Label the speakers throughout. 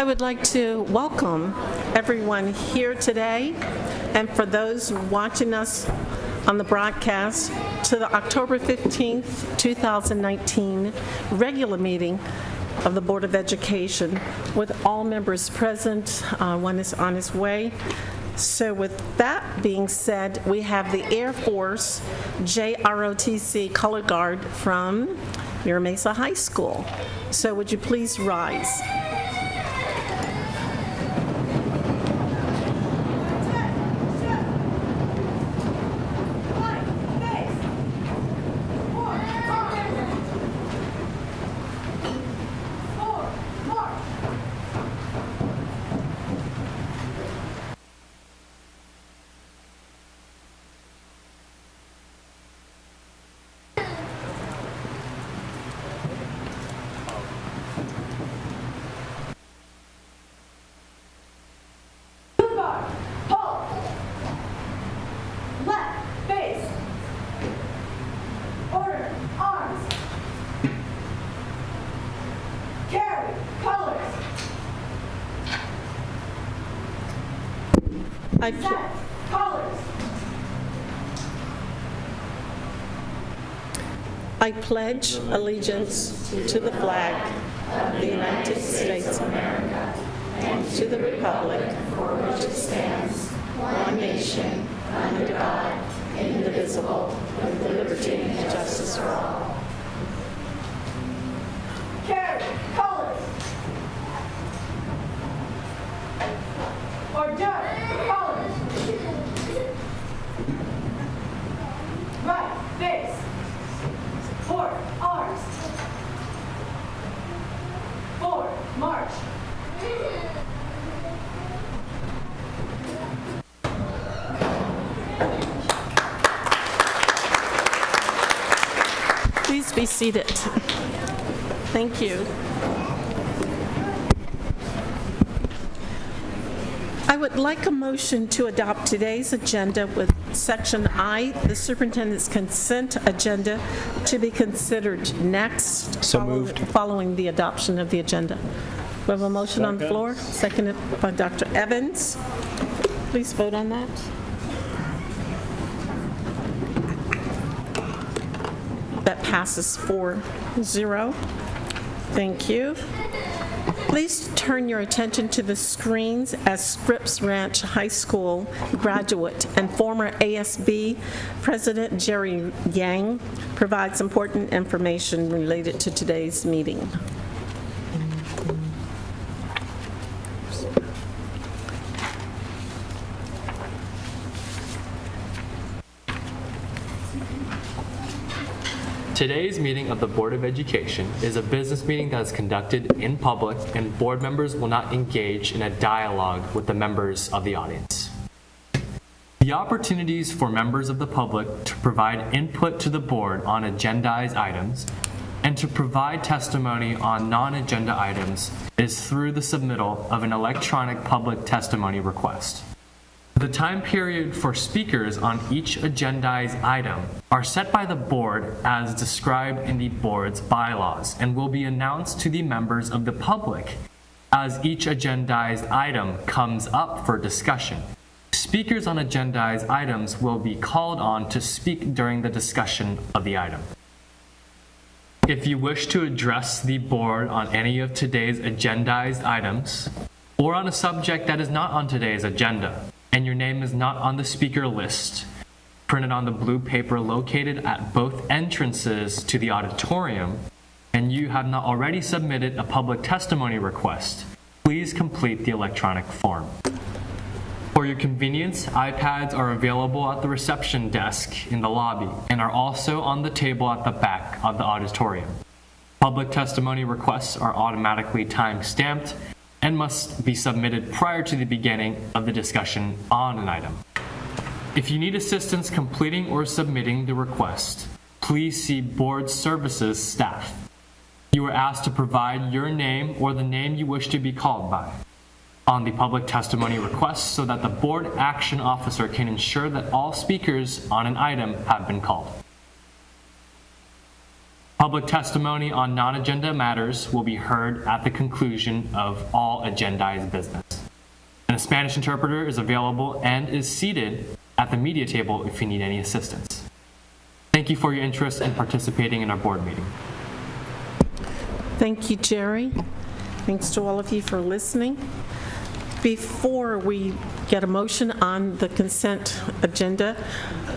Speaker 1: would like to welcome everyone here today, and for those watching us on the broadcast, to the October 15th, 2019 regular meeting of the Board of Education with all members present. One is on his way. So with that being said, we have the Air Force JROTC Color Guard from Mira Mesa High School. So would you please rise? I pledge allegiance to the flag of the United States of America and to the republic for which it stands, one nation, under God, indivisible, with liberty and justice for all.
Speaker 2: Carry colors. Order colors. Right face. Forward arms. Forward march.
Speaker 1: Please be seated. Thank you. I would like a motion to adopt today's agenda with Section I, the superintendent's consent agenda, to be considered next.
Speaker 3: So moved.
Speaker 1: Following the adoption of the agenda. We have a motion on the floor, seconded by Dr. Evans. Please vote on that. That passes 4-0. Thank you. Please turn your attention to the screens as Scripps Ranch High School graduate and former ASB President Jerry Yang provides important information related to today's meeting.
Speaker 4: Today's meeting of the Board of Education is a business meeting that is conducted in public, and board members will not engage in a dialogue with the members of the audience. The opportunities for members of the public to provide input to the board on agendized items and to provide testimony on non-agenda items is through the submittal of an electronic public testimony request. The time period for speakers on each agendized item are set by the board as described in the board's bylaws and will be announced to the members of the public as each agendized item comes up for discussion. Speakers on agendized items will be called on to speak during the discussion of the item. If you wish to address the board on any of today's agendized items or on a subject that is not on today's agenda, and your name is not on the speaker list, printed on the blue paper located at both entrances to the auditorium, and you have not already submitted a public testimony request, please complete the electronic form. For your convenience, iPads are available at the reception desk in the lobby and are also on the table at the back of the auditorium. Public testimony requests are automatically time-stamped and must be submitted prior to the beginning of the discussion on an item. If you need assistance completing or submitting the request, please see Board Services staff. You are asked to provide your name or the name you wish to be called by on the public testimony request so that the board action officer can ensure that all speakers on an item have been called. Public testimony on non-agenda matters will be heard at the conclusion of all agendized business. And a Spanish interpreter is available and is seated at the media table if you need any assistance. Thank you for your interest in participating in our board meeting.
Speaker 1: Thank you, Jerry. Thanks to all of you for listening. Before we get a motion on the consent agenda,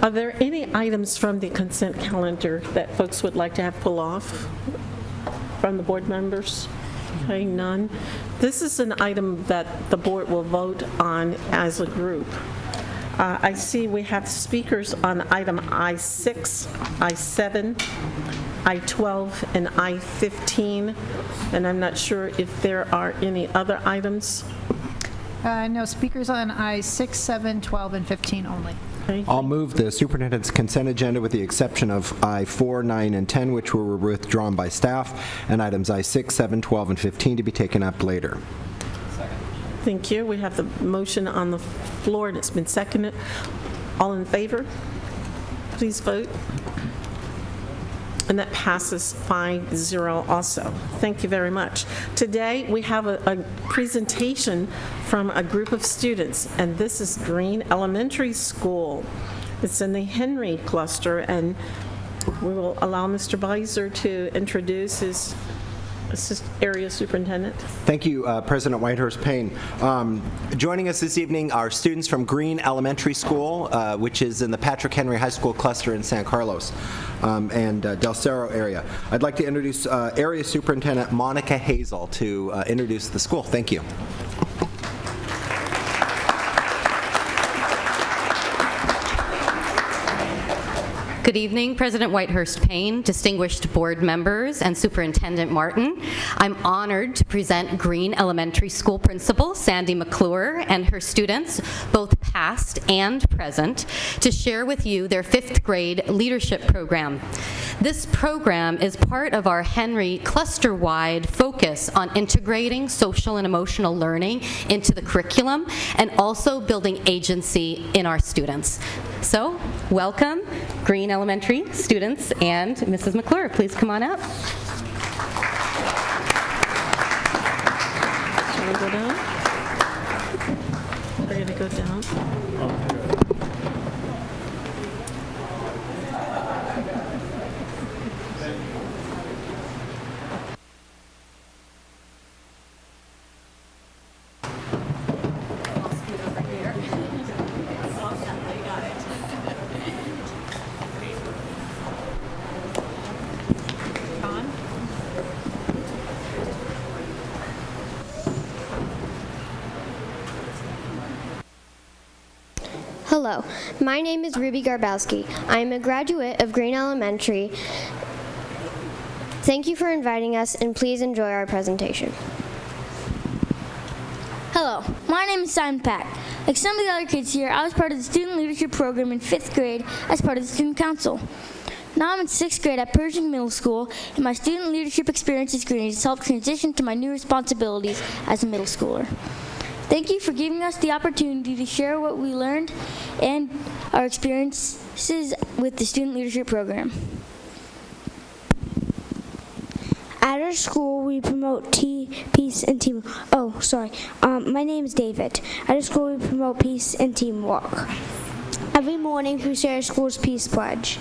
Speaker 1: are there any items from the consent calendar that folks would like to have pull off from the board members? Okay, none. This is an item that the board will vote on as a group. I see we have speakers on item I-6, I-7, I-12, and I-15, and I'm not sure if there are any other items.
Speaker 3: No speakers on I-6, 7, 12, and 15 only.
Speaker 1: Okay.
Speaker 5: I'll move the superintendent's consent agenda with the exception of I-4, 9, and 10, which were withdrawn by staff, and items I-6, 7, 12, and 15 to be taken up later.
Speaker 1: Thank you. We have the motion on the floor, and it's been seconded. All in favor? Please vote. And that passes 5-0 also. Thank you very much. Today, we have a presentation from a group of students, and this is Green Elementary School. It's in the Henry cluster, and we will allow Mr. Beiser to introduce his area superintendent.
Speaker 5: Thank you, President Whitehurst Payne. Joining us this evening are students from Green Elementary School, which is in the Patrick Henry High School cluster in San Carlos and Del Cerro area. I'd like to introduce Area Superintendent Monica Hazel to introduce the school. Thank you.
Speaker 6: Good evening, President Whitehurst Payne, distinguished board members, and Superintendent Martin. I'm honored to present Green Elementary School Principal Sandy McClure and her students, both past and present, to share with you their 5th grade leadership program. This program is part of our Henry cluster-wide focus on integrating social and emotional learning into the curriculum and also building agency in our students. So, welcome, Green Elementary students and Mrs. McClure. Please come on up.
Speaker 1: Shall we go down? We're going to go down.
Speaker 7: Hello, my name is Ruby Garbowski. I am a graduate of Green Elementary. Thank you for inviting us, and please enjoy our presentation.
Speaker 8: Hello, my name is Simon Pack. Like some of the other kids here, I was part of the student leadership program in 5th grade as part of the student council. Now I'm in 6th grade at Pershing Middle School, and my student leadership experience at Green has helped transition to my new responsibilities as a middle schooler. Thank you for giving us the opportunity to share what we learned and our experiences with the student leadership program.
Speaker 9: At our school, we promote peace and team. My name is David. At our school, we promote peace and teamwork. Every morning, we say our school's peace pledge.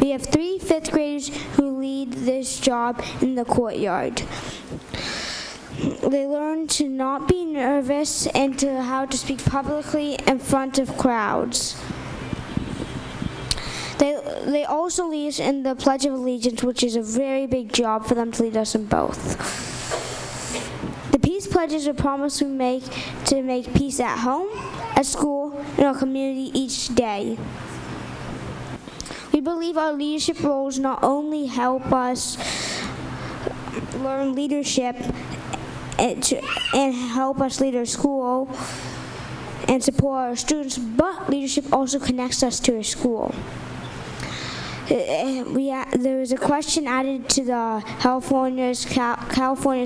Speaker 9: We have 3 5th graders who lead this job in the courtyard. They learn to not be nervous and to how to speak publicly in front of crowds. They also lead us in the Pledge of Allegiance, which is a very big job for them to lead us in both. The peace pledge is a promise we make to make peace at home, at school, in our community each day. We believe our leadership roles not only help us learn leadership and help us lead our school and support our students, but leadership also connects us to our school. There was a question added to the California's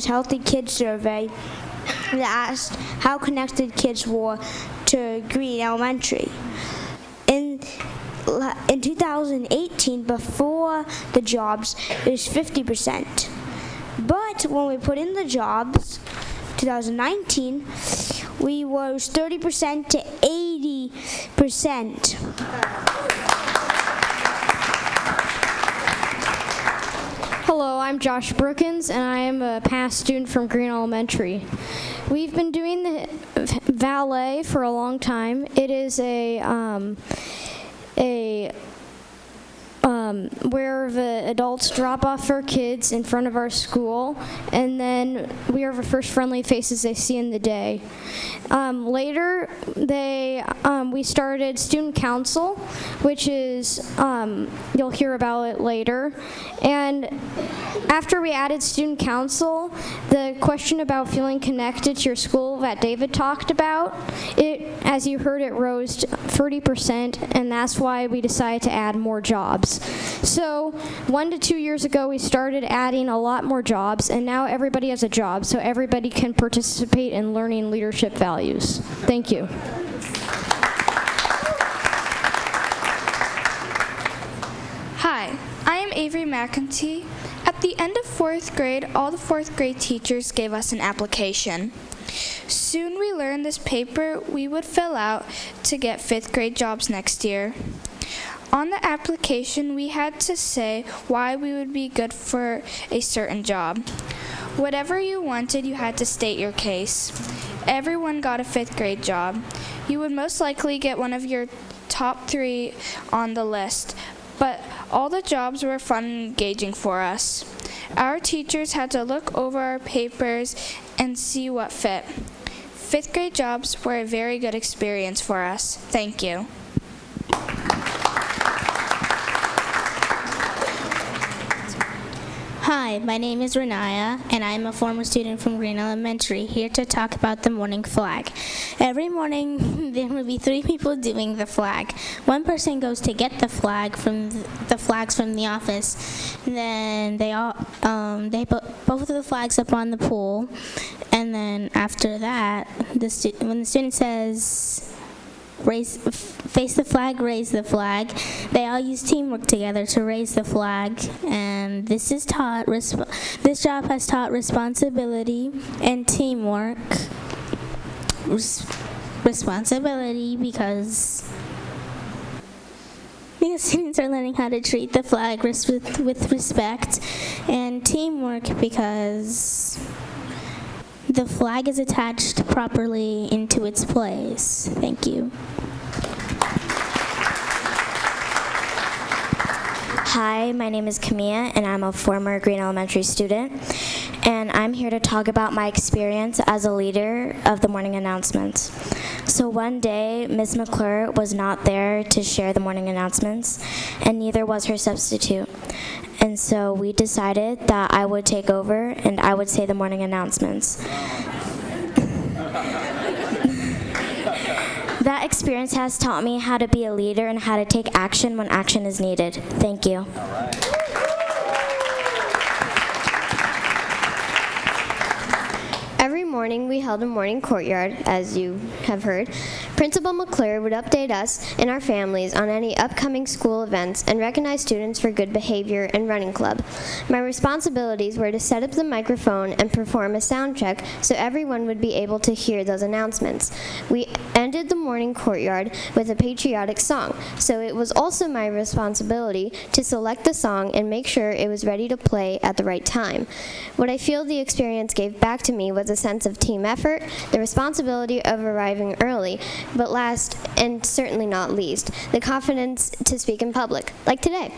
Speaker 9: Healthy Kids Survey that asked how connected kids were to Green Elementary. In In 2018, before the jobs, it was 50%. But when we put in the jobs, 2019, we rose 30% to 80%.
Speaker 10: Hello, I'm Josh Brookins, and I am a past student from Green Elementary. We've been doing the valet for a long time. It is where the adults drop off our kids in front of our school, and then we are the first friendly faces they see in the day. Later, we started student council, which is, you'll hear about it later. And after we added student council, the question about feeling connected to your school that David talked about, as you heard, it rose 30%, and that's why we decided to add more jobs. So 1 to 2 years ago, we started adding a lot more jobs, and now everybody has a job, so everybody can participate in learning leadership values. Thank you.
Speaker 11: Hi, I am Avery McEntee. At the end of 4th grade, all the 4th grade teachers gave us an application. Soon we learned this paper we would fill out to get 5th grade jobs next year. On the application, we had to say why we would be good for a certain job. Whatever you wanted, you had to state your case. Everyone got a 5th grade job. You would most likely get one of your top 3 on the list, but all the jobs were fun and engaging for us. Our teachers had to look over our papers and see what fit. 5th grade jobs were a very good experience for us. Thank you.
Speaker 12: Hi, my name is Renaya, and I am a former student from Green Elementary, here to talk about the morning flag. Every morning, there will be 3 people doing the flag. One person goes to get the flags from the office. Then they put both of the flags up on the pole, and then after that, when the student says, face the flag, raise the flag, they all use teamwork together to raise the flag, and this job has taught responsibility and teamwork. Responsibility because students are learning how to treat the flag with respect, and teamwork because the flag is attached properly into its place. Thank you.
Speaker 7: Hi, my name is Camilla, and I'm a former Green Elementary student, and I'm here to talk about my experience as a leader of the morning announcements. So one day, Ms. McClure was not there to share the morning announcements, and neither was her substitute. And so we decided that I would take over and I would say the morning announcements. That experience has taught me how to be a leader and how to take action when action is needed. Thank you.
Speaker 13: Every morning we held a morning courtyard, as you have heard. Principal McClure would update us and our families on any upcoming school events and recognize students for good behavior and running club. My responsibilities were to set up the microphone and perform a sound check so everyone would be able to hear those announcements. We ended the morning courtyard with a patriotic song, so it was also my responsibility to select the song and make sure it was ready to play at the right time. What I feel the experience gave back to me was a sense of team effort, the responsibility of arriving early, but last and certainly not least, the confidence to speak in public, like today.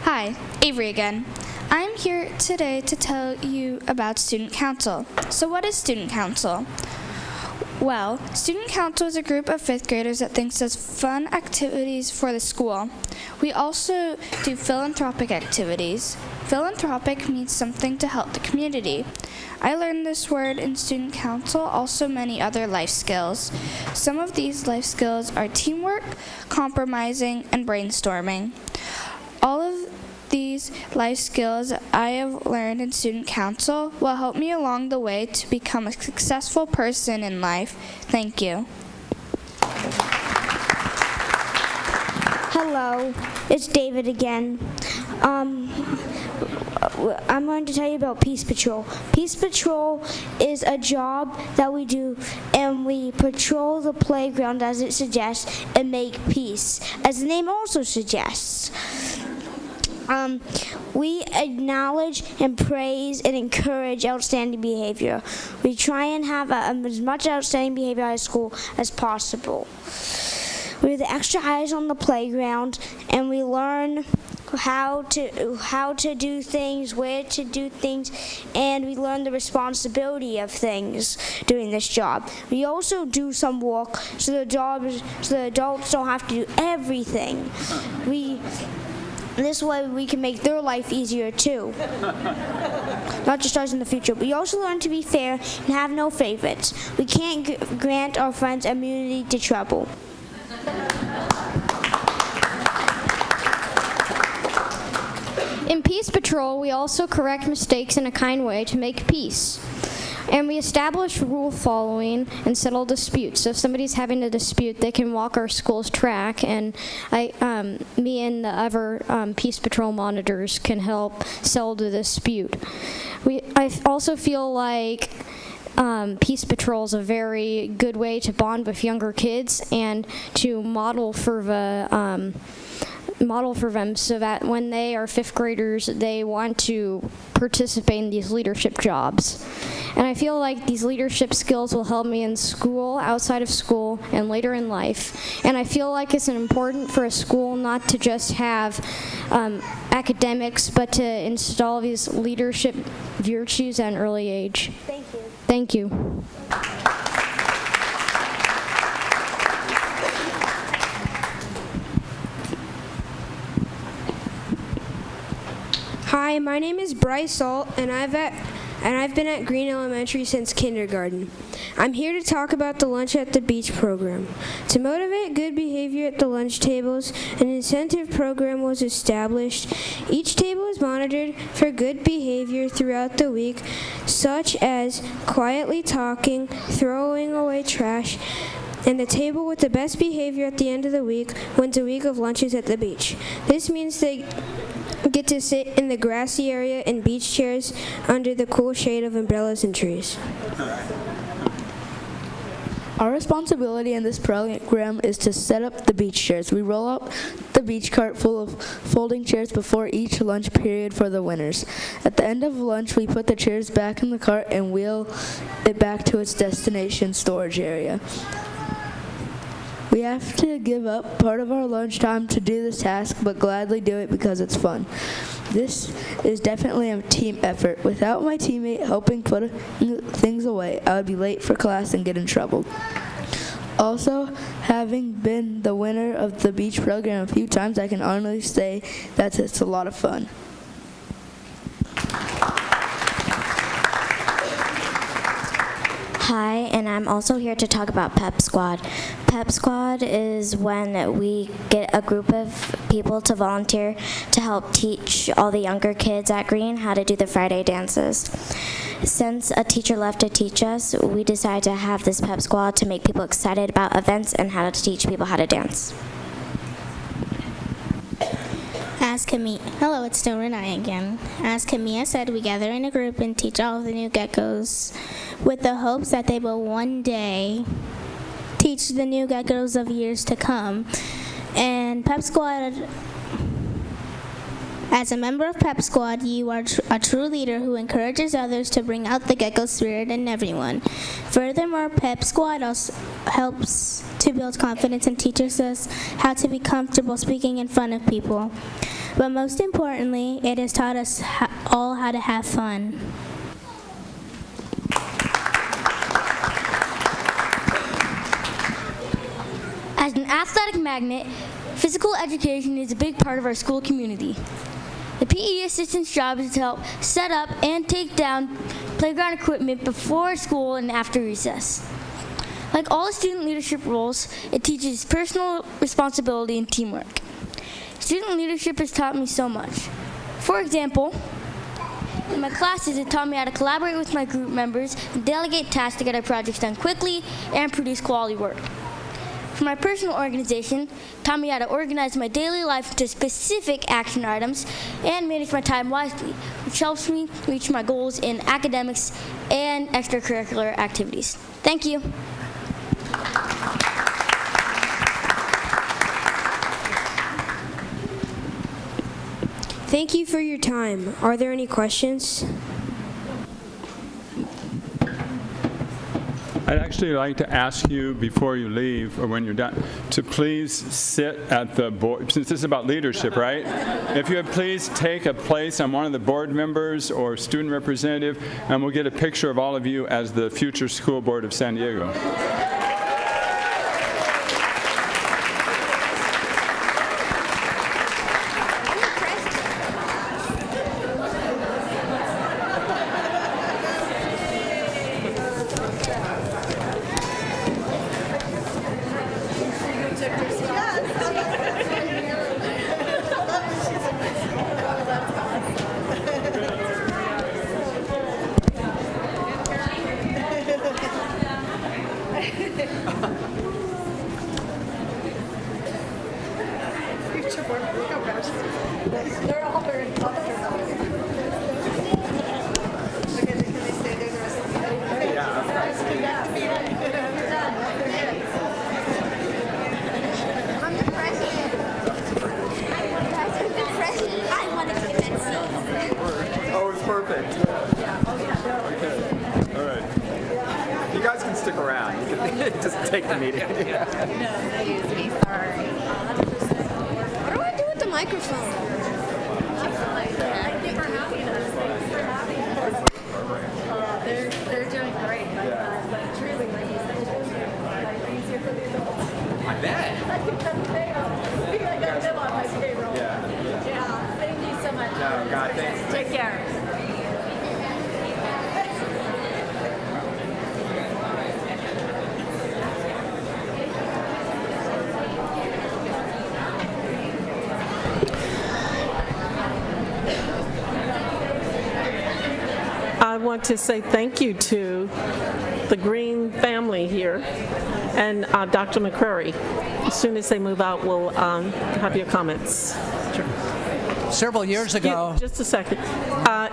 Speaker 11: Hi, Avery again. I'm here today to tell you about Student Council. So what is Student Council? Well, Student Council is a group of 5th graders that thinks of fun activities for the school. We also do philanthropic activities. Philanthropic means something to help the community. I learned this word in Student Council, also many other life skills. Some of these life skills are teamwork, compromising, and brainstorming. All of these these life skills I have learned in student council will help me along the way to become a successful person in life. Thank you.
Speaker 9: Hello, it's David again. I'm going to tell you about Peace Patrol. Peace Patrol is a job that we do, and we patrol the playground as it suggests and make peace, as the name also suggests. We acknowledge and praise and encourage outstanding behavior. We try and have as much outstanding behavior at school as possible. We're the extra eyes on the playground, and we learn how to do things, where to do things, and we learn the responsibility of things doing this job. We also do some work so the adults don't have to do everything. This way we can make their life easier too. Not just ours in the future. We also learn to be fair and have no favorites. We can't grant our friends immunity to trouble.
Speaker 10: In Peace Patrol, we also correct mistakes in a kind way to make peace. And we establish rule following and settle disputes. So if somebody's having a dispute, they can walk our school's track, and me and the other Peace Patrol monitors can help settle the dispute. I also feel like Peace Patrol is a very good way to bond with younger kids and to model for them so that when they are 5th graders, they want to participate in these leadership jobs. And I feel like these leadership skills will help me in school, outside of school, and later in life. And I feel like it's important for a school not to just have academics, but to install these leadership virtues at an early age.
Speaker 9: Thank you.
Speaker 10: Thank you.
Speaker 14: Hi, my name is Bryce Salt, and I've been at Green Elementary since kindergarten. I'm here to talk about the Lunch at the Beach program. To motivate good behavior at the lunch tables, an incentive program was established. Each table is monitored for good behavior throughout the week, such as quietly talking, throwing away trash, and the table with the best behavior at the end of the week wins a week of lunches at the beach. This means they get to sit in the grassy area in beach chairs under the cool shade of umbrellas and trees.
Speaker 15: Our responsibility in this program is to set up the beach chairs. We roll out the beach cart full of folding chairs before each lunch period for the winners. At the end of lunch, we put the chairs back in the cart and wheel it back to its destination storage area. We have to give up part of our lunchtime to do this task, but gladly do it because it's fun. This is definitely a team effort. Without my teammate helping put things away, I would be late for class and get in trouble. Also, having been the winner of the beach program a few times, I can honestly say that it's a lot of fun.
Speaker 7: Hi, and I'm also here to talk about Pep Squad. Pep Squad is when we get a group of people to volunteer to help teach all the younger kids at Green how to do the Friday dances. Since a teacher left to teach us, we decided to have this Pep Squad to make people excited about events and how to teach people how to dance.
Speaker 12: As Hello, it's still Renai again. As Camilla said, we gather in a group and teach all of the new geckos with the hopes that they will one day teach the new geckos of years to come. And Pep Squad, as a member of Pep Squad, you are a true leader who encourages others to bring out the gecko spirit in everyone. Furthermore, Pep Squad also helps to build confidence and teaches us how to be comfortable speaking in front of people. But most importantly, it has taught us all how to have fun.
Speaker 16: As an athletic magnet, physical education is a big part of our school community. The PE assistant's job is to help set up and take down playground equipment before school and after recess. Like all student leadership roles, it teaches personal responsibility and teamwork. Student leadership has taught me so much.
Speaker 8: For example, in my classes, it taught me how to collaborate with my group members and delegate tasks to get our projects done quickly and produce quality work. For my personal organization, it taught me how to organize my daily life into specific action items and manage my time wisely, which helps me reach my goals in academics and extracurricular activities. Thank you.
Speaker 14: Thank you for your time. Are there any questions?
Speaker 17: I'd actually like to ask you before you leave, or when you're done, to please sit at the board, since this is about leadership, right? If you would please take a place on one of the board members or student representative, and we'll get a picture of all of you as the future school board of San Diego.
Speaker 5: Take the meeting.
Speaker 2: What do I do with the microphone? They're doing great. But truly, like you said, easier for the adults.
Speaker 5: I bet.
Speaker 2: I got them on my payroll. Yeah. Thank you so much.
Speaker 5: No, God, thanks.
Speaker 2: Take care.
Speaker 1: I want to say thank you to the Green family here and Dr. McCrory. As soon as they move out, we'll have your comments.
Speaker 18: Several years ago.
Speaker 1: Just a second.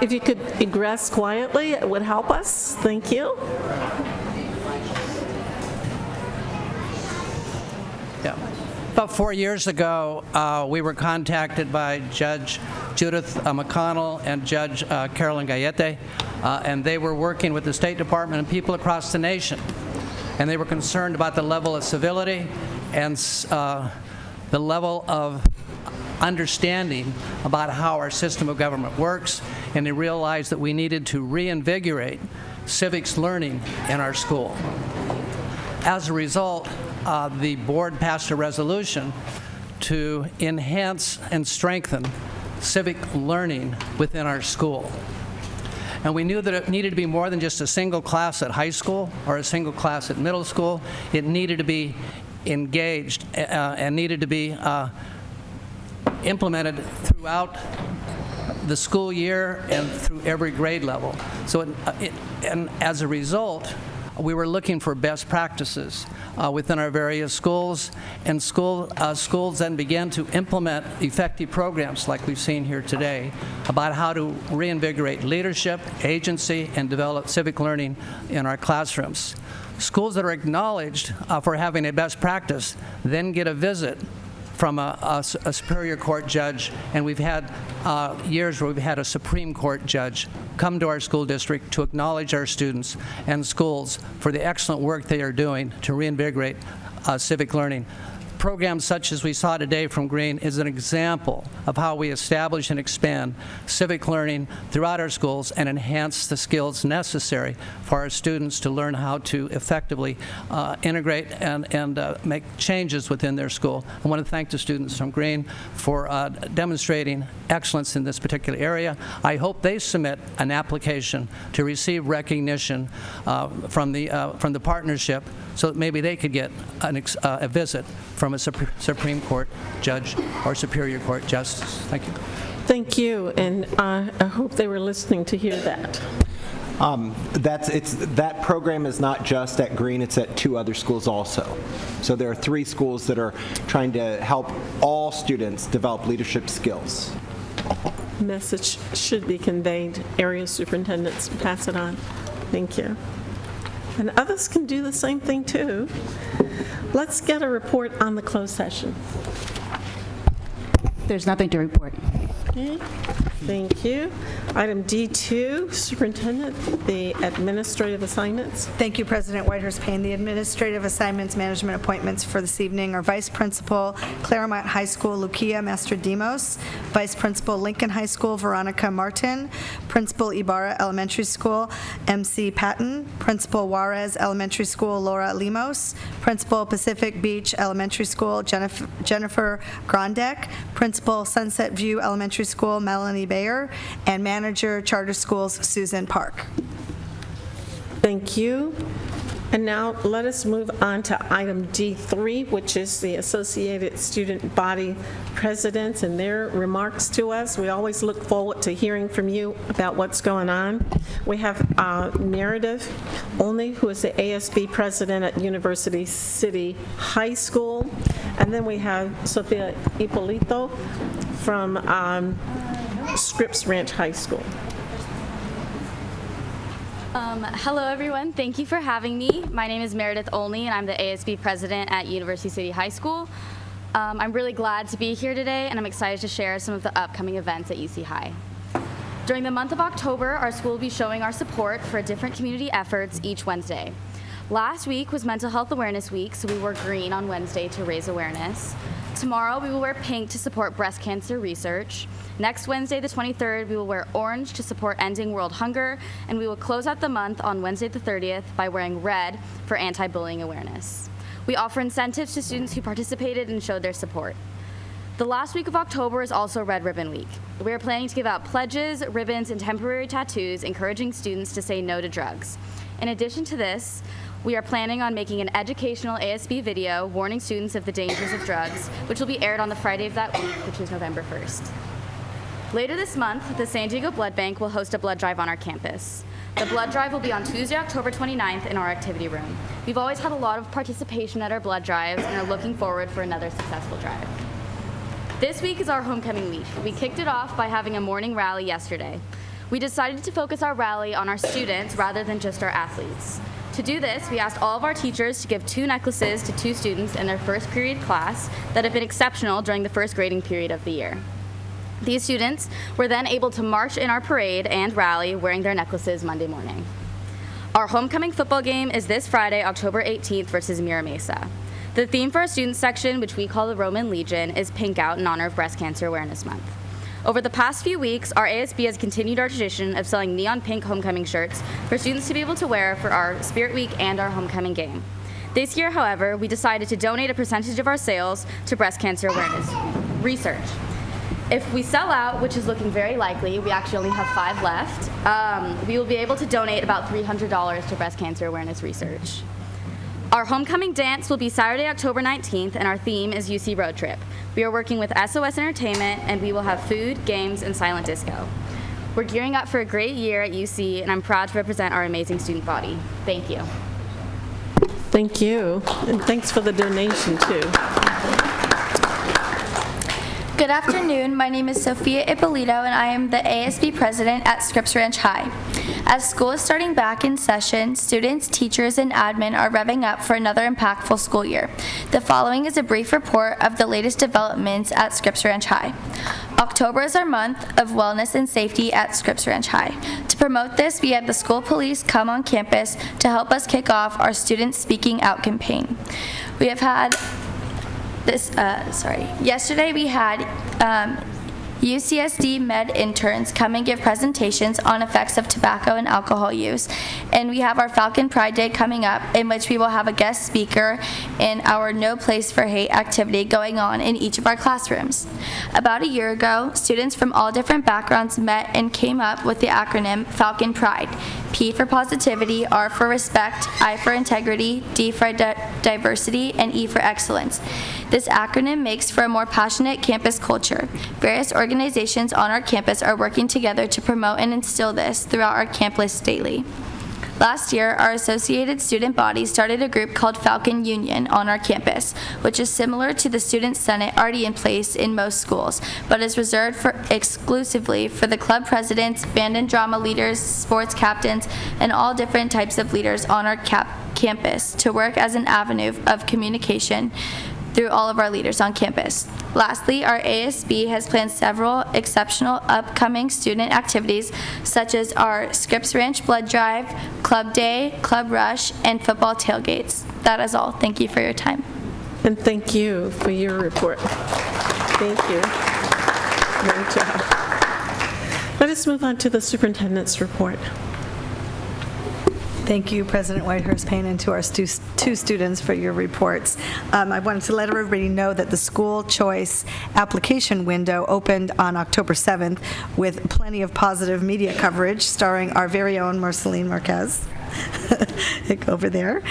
Speaker 1: If you could egress quietly, it would help us. Thank you.
Speaker 18: Yeah. About 4 years ago, we were contacted by Judge Judith McConnell and Judge Carolyn Gallete, and they were working with the State Department and people across the nation. And they were concerned about the level of civility and the level of understanding about how our system of government works, and they realized that we needed to reinvigorate civics learning in our school. As a result, the board passed a resolution to enhance and strengthen civic learning within our school. And we knew that it needed to be more than just a single class at high school or a single class at middle school. It needed to be engaged and needed to be implemented throughout the school year and through every grade level. So, and as a result, we were looking for best practices within our various schools, and schools then began to implement effective programs like we've seen here today about how to reinvigorate leadership, agency, and develop civic learning in our classrooms. Schools that are acknowledged for having a best practice then get a visit from a Superior Court judge, and we've had years where we've had a Supreme Court judge come to our school district to acknowledge our students and schools for the excellent work they are doing to reinvigorate civic learning. Programs such as we saw today from Green is an example of how we establish and expand civic learning throughout our schools and enhance the skills necessary for our students to learn how to effectively integrate and make changes within their school. I want to thank the students from Green for demonstrating excellence in this particular area. I hope they submit an application to receive recognition from the partnership so that maybe they could get a visit from a Supreme Court judge or Superior Court justice. Thank you.
Speaker 1: Thank you, and I hope they were listening to hear that.
Speaker 5: That program is not just at Green, it's at 2 other schools also. So there are 3 schools that are trying to help all students develop leadership skills.
Speaker 1: Message should be conveyed. Area superintendents, pass it on. Thank you. And others can do the same thing too. Let's get a report on the closed session.
Speaker 19: There's nothing to report.
Speaker 1: Okay, thank you. Item D2, Superintendent, the administrative assignments.
Speaker 20: Thank you, President Whitehurst Payne. The administrative assignments management appointments for this evening are Vice Principal, Claremont High School, Lucia Mastrodimos, Vice Principal, Lincoln High School, Veronica Martin, Principal, Ibarra Elementary School, MC Patton, Principal, Juarez Elementary School, Laura Limos, Principal, Pacific Beach Elementary School, Jennifer Grondek, Principal, Sunset View Elementary School, Melanie Bayer, and Manager, Charter Schools, Susan Park.
Speaker 1: Thank you. And now let us move on to item D3, which is the Associated Student Body Presidents and their remarks to us. We always look forward to hearing from you about what's going on. We have Meredith Olney, who is the ASB President at University City High School. And then we have Sofia Ippolito from Scripps Ranch High School.
Speaker 21: Hello, everyone. Thank you for having me. My name is Meredith Olney, and I'm the ASB president at University City High School. I'm really glad to be here today, and I'm excited to share some of the upcoming events at UC High. During the month of October, our school will be showing our support for different community efforts each Wednesday. Last week was Mental Health Awareness Week, so we wore green on Wednesday to raise awareness. Tomorrow, we will wear pink to support breast cancer research. Next Wednesday, the 23rd, we will wear orange to support ending world hunger, and we will close out the month on Wednesday the 30th by wearing red for anti-bullying awareness. We offer incentives to students who participated and showed their support. The last week of October is also Red Ribbon Week. We are planning to give out pledges, ribbons, and temporary tattoos encouraging students to say no to drugs. In addition to this, we are planning on making an educational ASB video warning students of the dangers of drugs, which will be aired on the Friday of that week, which is November 1st. Later this month, the San Diego Blood Bank will host a blood drive on our campus. The blood drive will be on Tuesday, October 29th in our activity room. We've always had a lot of participation at our blood drives and are looking forward for another successful drive. This week is our homecoming week. We kicked it off by having a morning rally yesterday. We decided to focus our rally on our students rather than just our athletes. To do this, we asked all of our teachers to give 2 necklaces to 2 students in their first period class that have been exceptional during the first grading period of the year. These students were then able to march in our parade and rally wearing their necklaces Monday morning. Our homecoming football game is this Friday, October 18th versus Mira Mesa. The theme for our students section, which we call the Roman Legion, is Pink Out in honor of Breast Cancer Awareness Month. Over the past few weeks, our ASB has continued our tradition of selling neon pink homecoming shirts for students to be able to wear for our Spirit Week and our homecoming game. This year, however, we decided to donate a percentage of our sales to breast cancer awareness research. If we sell out, which is looking very likely, we actually only have 5 left, we will be able to donate about $300 to breast cancer awareness research. Our homecoming dance will be Saturday, October 19th, and our theme is UC Road Trip. We are working with SOS Entertainment, and we will have food, games, and silent disco. We're gearing up for a great year at UC, and I'm proud to represent our amazing student body. Thank you.
Speaker 1: Thank you, and thanks for the donation, too.
Speaker 22: Good afternoon. My name is Sofia Ippolito, and I am the ASB president at Scripps Ranch High. As school is starting back in session, students, teachers, and admin are revving up for another impactful school year. The following is a brief report of the latest developments at Scripps Ranch High. October is our month of wellness and safety at Scripps Ranch High. To promote this, we had the school police come on campus to help us kick off our Student Speaking Out campaign. We have had Yesterday we had UCSD med interns come and give presentations on effects of tobacco and alcohol use. And we have our Falcon Pride Day coming up, in which we will have a guest speaker in our No Place for Hate activity going on in each of our classrooms. About a year ago, students from all different backgrounds met and came up with the acronym Falcon Pride.
Speaker 11: P for positivity, R for respect, I for integrity, D for diversity, and E for excellence. This acronym makes for a more passionate campus culture. Various organizations on our campus are working together to promote and instill this throughout our campus daily. Last year, our associated student body started a group called Falcon Union on our campus, which is similar to the Student Senate already in place in most schools, but is reserved exclusively for the club presidents, band and drama leaders, sports captains, and all different types of leaders on our campus to work as an avenue of communication through all of our leaders on campus. Lastly, our ASB has planned several exceptional upcoming student activities, such as our Scripps Ranch Blood Drive, Club Day, Club Rush, and football tailgates. That is all. Thank you for your time.
Speaker 1: And thank you for your report. Thank you. Great job. Let us move on to the superintendent's report.
Speaker 20: Thank you, President Whitehurst-Payne, and to our two students for your reports. I wanted to let everybody know that the school choice application window opened on October 7th with plenty of positive media coverage starring our very own Marceline Marquez. Over there,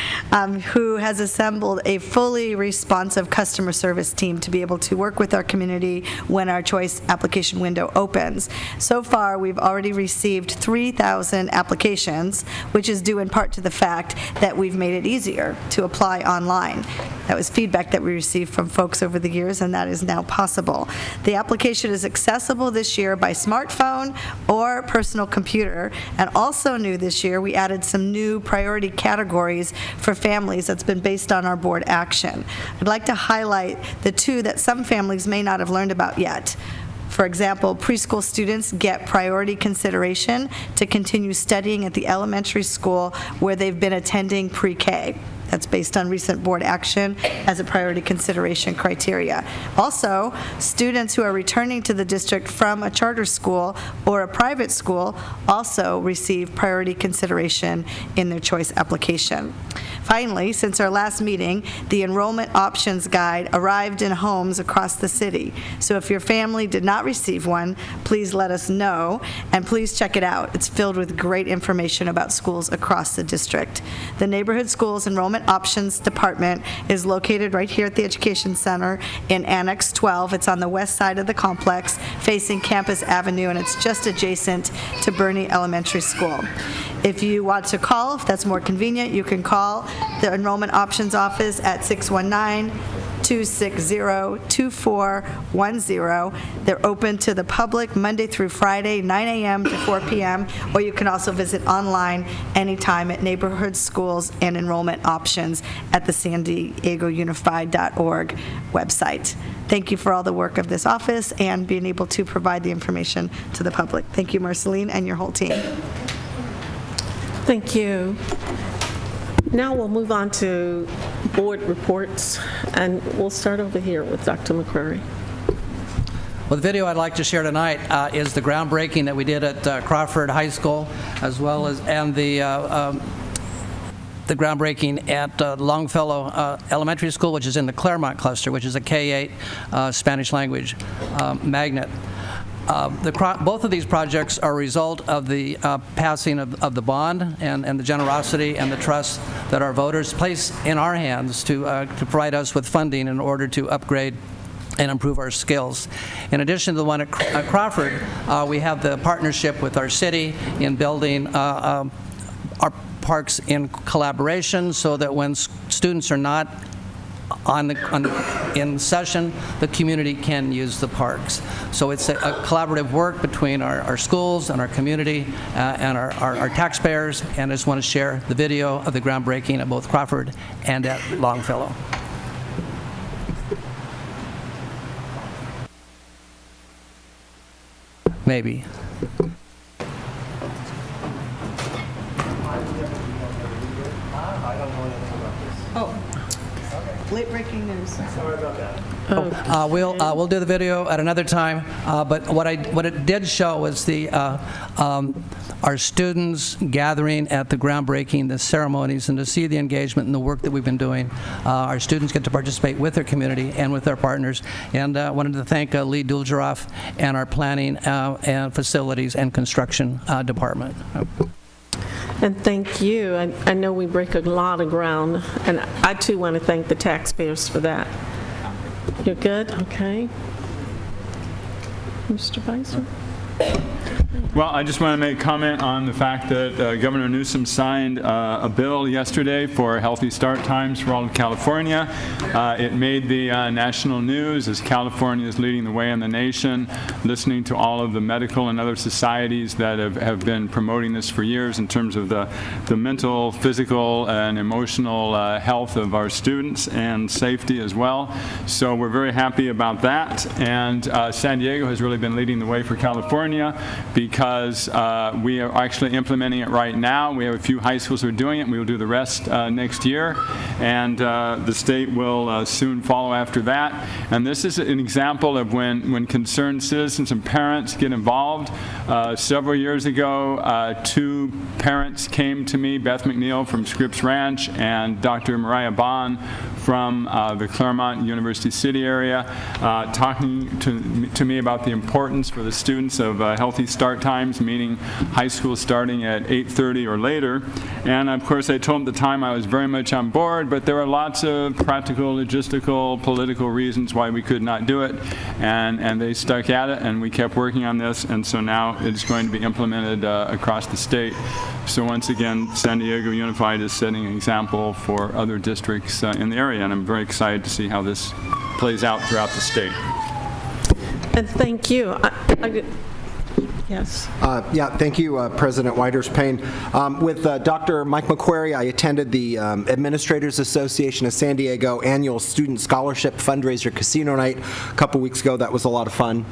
Speaker 20: who has assembled a fully responsive customer service team to be able to work with our community when our choice application window opens. So far, we've already received 3,000 applications, which is due in part to the fact that we've made it easier to apply online. That was feedback that we received from folks over the years, and that is now possible. The application is accessible this year by smartphone or personal computer, and also new this year, we added some new priority categories for families that's been based on our board action. I'd like to highlight the two that some families may not have learned about yet. For example, preschool students get priority consideration to continue studying at the elementary school where they've been attending pre-K. That's based on recent board action as a priority consideration criteria. Also, students who are returning to the district from a charter school or a private school also receive priority consideration in their choice application. Finally, since our last meeting, the Enrollment Options Guide arrived in homes across the city. So if your family did not receive one, please let us know, and please check it out. It's filled with great information about schools across the district. The Neighborhood Schools Enrollment Options Department is located right here at the Education Center in Annex 12. It's on the west side of the complex, facing Campus Avenue, and it's just adjacent to Burney Elementary School. If you want to call, if that's more convenient, you can call the Enrollment Options Office at 619-260-2410. They're open to the public Monday through Friday, 9 a.m. to 4 p.m., or you can also visit online anytime at Neighborhood Schools and Enrollment Options at the San Diego Unified.org website. Thank you for all the work of this office and being able to provide the information to the public. Thank you, Marceline, and your whole team.
Speaker 1: Thank you. Now we'll move on to board reports, and we'll start over here with Dr. McCrory.
Speaker 18: Well, the video I'd like to share tonight is the groundbreaking that we did at Crawford High School, as well as the groundbreaking at Longfellow Elementary School, which is in the Claremont cluster, which is a K-8 Spanish language magnet. Both of these projects are a result of the passing of the bond and the generosity and the trust that our voters place in our hands to provide us with funding in order to upgrade and improve our skills. In addition to the one at Crawford, we have the partnership with our city in building our parks in collaboration, so that when students are not in session, the community can use the parks. So it's a collaborative work between our schools and our community and our taxpayers, and I just want to share the video of the groundbreaking at both Crawford and at Longfellow. Maybe.
Speaker 20: Late breaking news. Sorry about that.
Speaker 18: We'll do the video at another time. But what it did show was our students gathering at the groundbreaking, the ceremonies, and to see the engagement and the work that we've been doing. Our students get to participate with their community and with their partners. And I wanted to thank Lee Dulgeroff and our planning and facilities and construction department.
Speaker 1: And thank you. I know we break a lot of ground, and I too want to thank the taxpayers for that. You're good? Okay. Mr. Vicer?
Speaker 17: Well, I just want to make a comment on the fact that Governor Newsom signed a bill yesterday for healthy start times for all of California. It made the national news as California is leading the way in the nation, listening to all of the medical and other societies that have been promoting this for years in terms of the mental, physical, and emotional health of our students and safety as well. So we're very happy about that. And San Diego has really been leading the way for California because we are actually implementing it right now. We have a few high schools who are doing it. We will do the rest next year, and the state will soon follow after that. And this is an example of when concerned citizens and parents get involved. Several years ago, two parents came to me, Beth McNeil from Scripps Ranch and Dr. Mariah Bond from the Claremont University City area, talking to me about the importance for the students of healthy start times, meaning high school starting at 8:30 or later. And of course, I told them at the time I was very much on board, but there were lots of practical, logistical, political reasons why we could not do it. And they stuck at it, and we kept working on this, and so now it's going to be implemented across the state. So once again, San Diego Unified is setting an example for other districts in the area, and I'm very excited to see how this plays out throughout the state.
Speaker 1: And thank you. Yes.
Speaker 5: Yeah, thank you, President Whitehurst-Payne. With Dr. Mike McQuarrie, I attended the Administrators Association of San Diego annual Student Scholarship Fundraiser Casino Night a couple weeks ago. That was a lot of fun.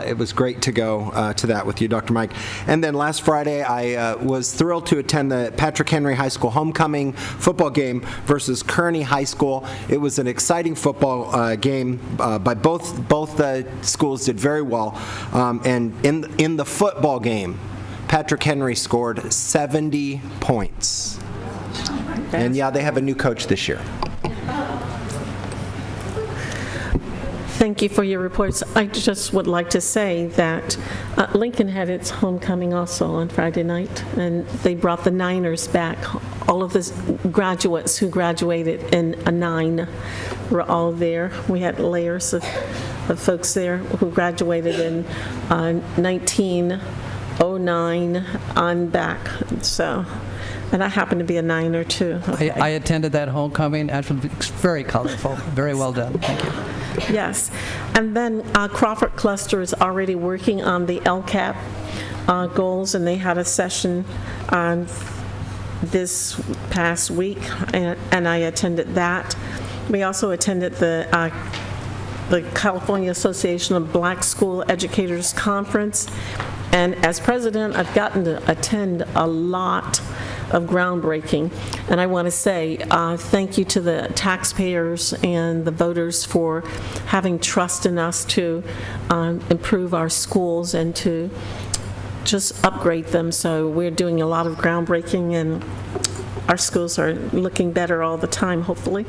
Speaker 5: It was great to go to that with you, Dr. Mike. And then last Friday, I was thrilled to attend the Patrick Henry High School homecoming football game versus Kearney High School. It was an exciting football game by both schools did very well. And in the football game, Patrick Henry scored 70 points. And yeah, they have a new coach this year.
Speaker 1: Thank you for your reports. I just would like to say that Lincoln had its homecoming also on Friday night, and they brought the Niners back. All of the graduates who graduated in a 9 were all there. We had layers of folks there who graduated in 1909 on back. So, and I happen to be a Niner too. Okay.
Speaker 18: I attended that homecoming. Actually, it's very colorful. Very well done. Thank you.
Speaker 1: Yes. And then Crawford Cluster is already working on the LCAP goals, and they had a session this past week, and I attended that. We also attended the California Association of Black School Educators Conference, and as president, I've gotten to attend a lot of groundbreaking, and I want to say thank you to the taxpayers and the voters for having trust in us to improve our schools and to just upgrade them. So we're doing a lot of groundbreaking, and our schools are looking better all the time, hopefully.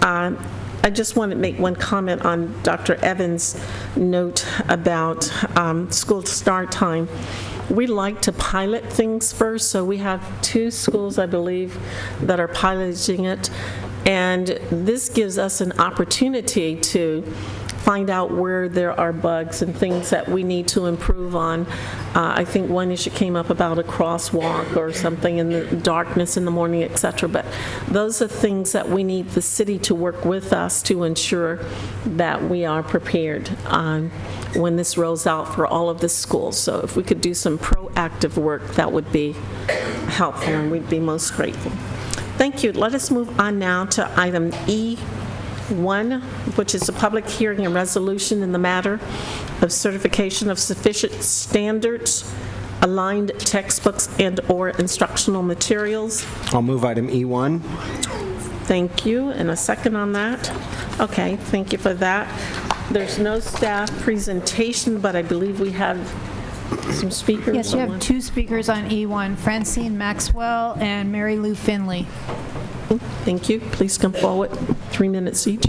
Speaker 1: I just want to make one comment on Dr. Evans' note about school start time. We like to pilot things first, so we have 2 schools, I believe, that are piloting it, and this gives us an opportunity to find out where there are bugs and things that we need to improve on. I think one issue came up about a crosswalk or something in the darkness in the morning, etc. But those are things that we need the city to work with us to ensure that we are prepared when this rolls out for all of the schools. So if we could do some proactive work, that would be helpful, and we'd be most grateful. Thank you. Let us move on now to item E1, which is a public hearing and resolution in the matter of certification of sufficient standards, aligned textbooks and/or instructional materials.
Speaker 5: I'll move item E1.
Speaker 1: Thank you. And a second on that? Okay, thank you for that. There's no staff presentation, but I believe we have some speakers.
Speaker 3: Yes, you have 2 speakers on E1, Francine Maxwell and Mary Lou Finley.
Speaker 1: Thank you. Please come forward. 3 minutes each.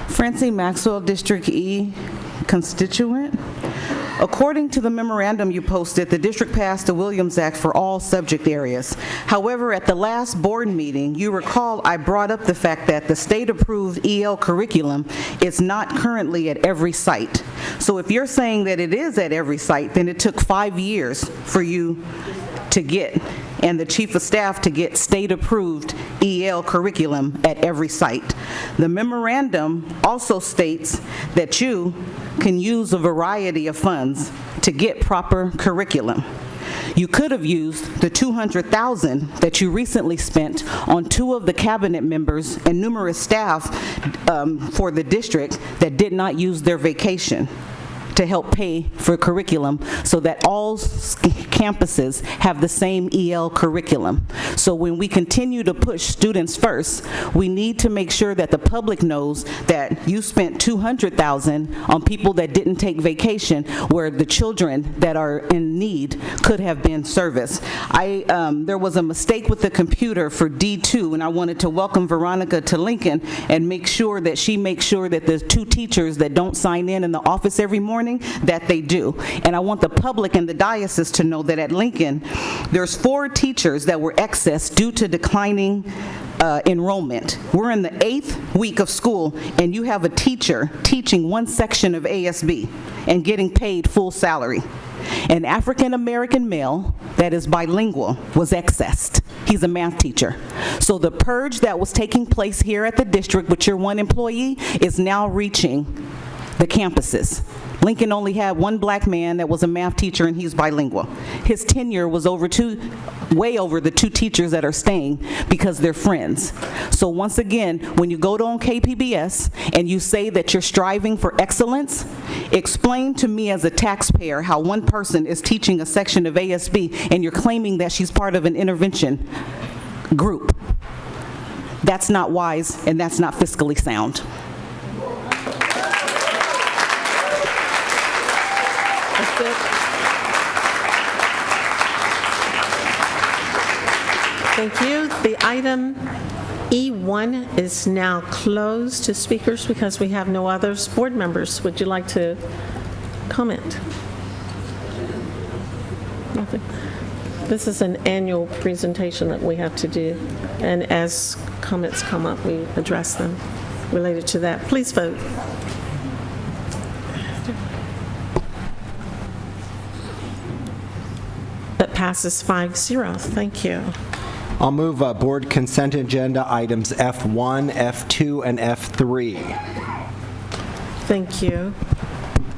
Speaker 4: Francine Maxwell, District E constituent. According to the memorandum you posted, the district passed the Williams Act for all subject areas. However, at the last board meeting, you recall I brought up the fact that the state-approved EL curriculum is not currently at every site. So if you're saying that it is at every site, then it took 5 years for you to get, and the chief of staff to get state-approved EL curriculum at every site. The memorandum also states that you can use a variety of funds to get proper curriculum. You could have used the $200,000 that you recently spent on 2 of the cabinet members and numerous staff for the district that did not use their vacation to help pay for curriculum so that all campuses have the same EL curriculum. So when we continue to push students first, we need to make sure that the public knows that you spent $200,000 on people that didn't take vacation, where the children that are in need could have been serviced. There was a mistake with the computer for D2, and I wanted to welcome Veronica to Lincoln and make sure that she makes sure that the 2 teachers that don't sign in the office every morning, that they do. And I want the public and the diocese to know that at Lincoln, there's 4 teachers that were excess due to declining enrollment. We're in the 8th week of school, and you have a teacher teaching 1 section of ASB and getting paid full salary. An African-American male that is bilingual was excessed. He's a math teacher. So the purge that was taking place here at the district with your 1 employee is now reaching the campuses. Lincoln only had 1 black man that was a math teacher, and he's bilingual. His tenure was way over the 2 teachers that are staying because they're friends. So once again, when you go on KPBS and you say that you're striving for excellence, explain to me as a taxpayer how 1 person is teaching a section of ASB and you're claiming that she's part of an intervention group. That's not wise, and that's not fiscally sound.
Speaker 1: Thank you. The item E1 is now closed to speakers because we have no others. Board members, would you like to comment? Nothing. This is an annual presentation that we have to do, and as comments come up, we address them related to that. Please vote. That passes 5-0. Thank you.
Speaker 5: I'll move board consent agenda items F1, F2, and F3.
Speaker 1: Thank you.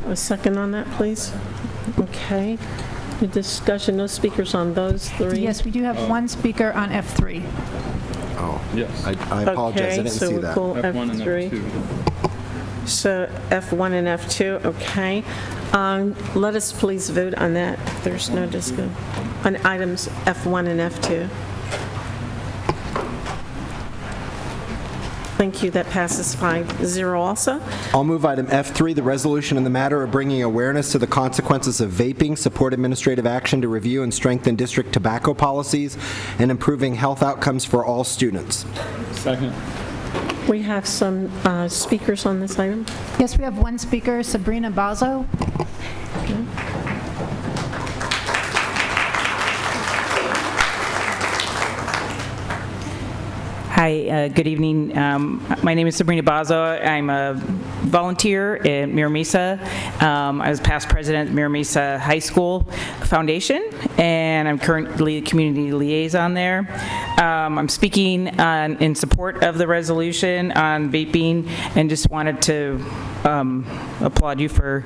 Speaker 1: A second on that, please. Okay. The discussion, no speakers on those 3?
Speaker 3: Yes, we do have 1 speaker on F3.
Speaker 5: Oh,
Speaker 17: yes.
Speaker 5: I apologize. I didn't see that.
Speaker 1: So we'll pull
Speaker 17: F1 and
Speaker 1: F3.
Speaker 17: F2.
Speaker 1: So F1 and F2, okay. Let us please vote on that. There's no discussion. On items F1 and F2. Thank you. That passes 5-0 also.
Speaker 5: I'll move item F3, the resolution in the matter of bringing awareness to the consequences of vaping, support administrative action to review and strengthen district tobacco policies, and improving health outcomes for all students.
Speaker 17: Second.
Speaker 1: We have some speakers on this item.
Speaker 3: Yes, we have 1 speaker, Sabrina Bazo.
Speaker 1: Okay.
Speaker 19: Hi, good evening. My name is Sabrina Bazo. I'm a volunteer at Mira Mesa. I was past president of Mira Mesa High School Foundation, and I'm currently community liaison there. I'm speaking in support of the resolution on vaping, and just wanted to applaud you for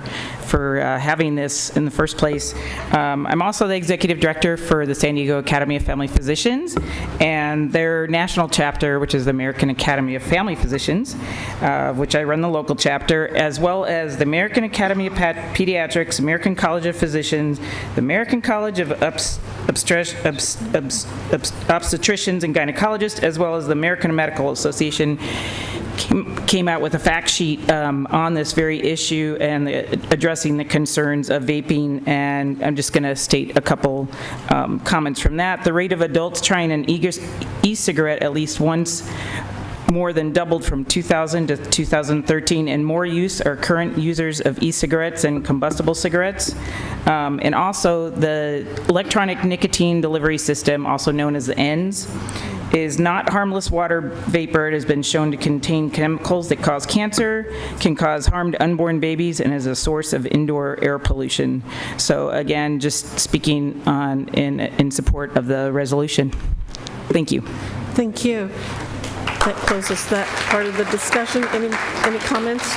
Speaker 19: having this in the first place. I'm also the executive director for the San Diego Academy of Family Physicians, and their national chapter, which is the American Academy of Family Physicians, which I run the local chapter, as well as the American Academy of Pediatrics, American College of Physicians, the American College of Obstetricians and Gynecologists, as well as the American Medical Association came out with a fact sheet on this very issue and addressing the concerns of vaping, and I'm just going to state a couple comments from that. The rate of adults trying an e-cigarette at least once more than doubled from 2000 to 2013, and more use are current users of e-cigarettes and combustible cigarettes. And also, the electronic nicotine delivery system, also known as the ENDS, is not harmless water vapor. It has been shown to contain chemicals that cause cancer, can cause harm to unborn babies, and is a source of indoor air pollution. So again, just speaking on in support of the resolution. Thank you.
Speaker 1: Thank you. That closes that part of the discussion. Any comments?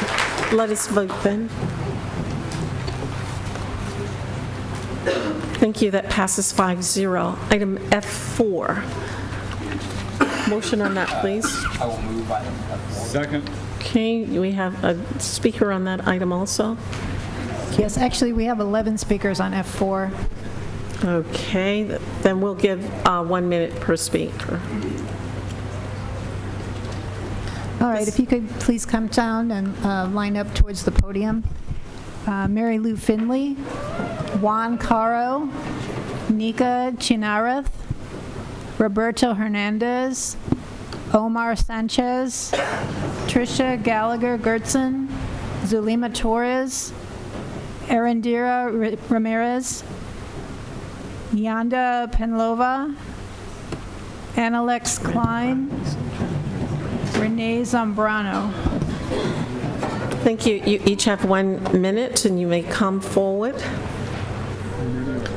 Speaker 1: Let us vote then. Thank you. That passes 5-0. Item F4. Motion on that, please.
Speaker 17: I will move item F4. Second.
Speaker 1: Okay, we have a speaker on that item also.
Speaker 3: Yes, actually, we have 11 speakers on F4.
Speaker 1: Okay, then we'll give 1 minute per speaker.
Speaker 3: All right, if you could please come down and line up towards the podium. Mary Lou Finley, Juan Caro, Nika Chinareth, Roberto Hernandez, Omar Sanchez, Trisha Gallagher Gertzen, Zulima Torres, Arendira Ramirez, Yanda Penlova, Annalex Klein, Renee Zambrano.
Speaker 1: Thank you. You each have 1 minute, and you may come forward.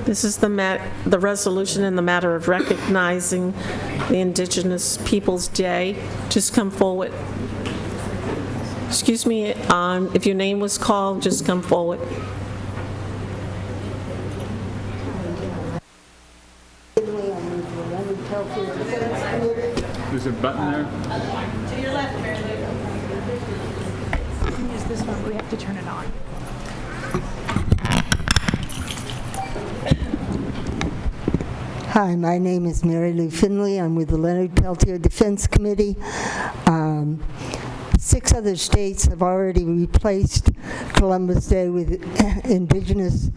Speaker 1: This is the resolution in the matter of recognizing the Indigenous Peoples Day. Just come forward. Excuse me, if your name was called, just come forward.
Speaker 17: There's a button there.
Speaker 3: To your left, Mary Lou. You can use this one, but we have to turn it on.
Speaker 6: Hi, my name is Mary Lou Finley. I'm with the Leonard Peltier Defense Committee. 6 other states have already replaced Columbus Day with Indigenous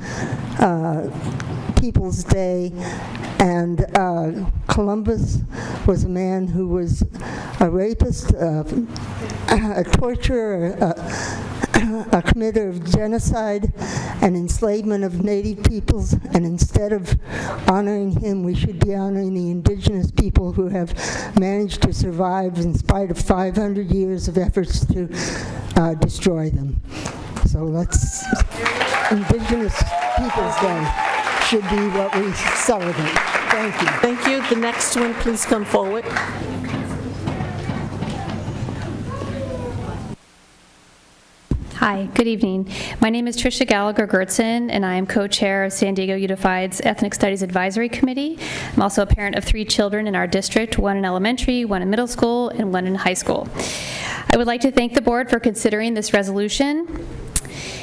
Speaker 6: Peoples Day, and Columbus was a man who was a rapist, a torturer, a committer of genocide and enslavement of Native peoples, and instead of honoring him, we should be honoring the Indigenous people who have managed to survive in spite of 500 years of efforts to destroy them. So let's, Indigenous Peoples Day should be what we celebrate. Thank you.
Speaker 1: Thank you. The next one, please come forward.
Speaker 13: Hi, good evening. My name is Trisha Gallagher Gertzen, and I am co-chair of San Diego Unified's Ethnic Studies Advisory Committee. I'm also a parent of 3 children in our district, 1 in elementary, 1 in middle school, and 1 in high school. I would like to thank the board for considering this resolution.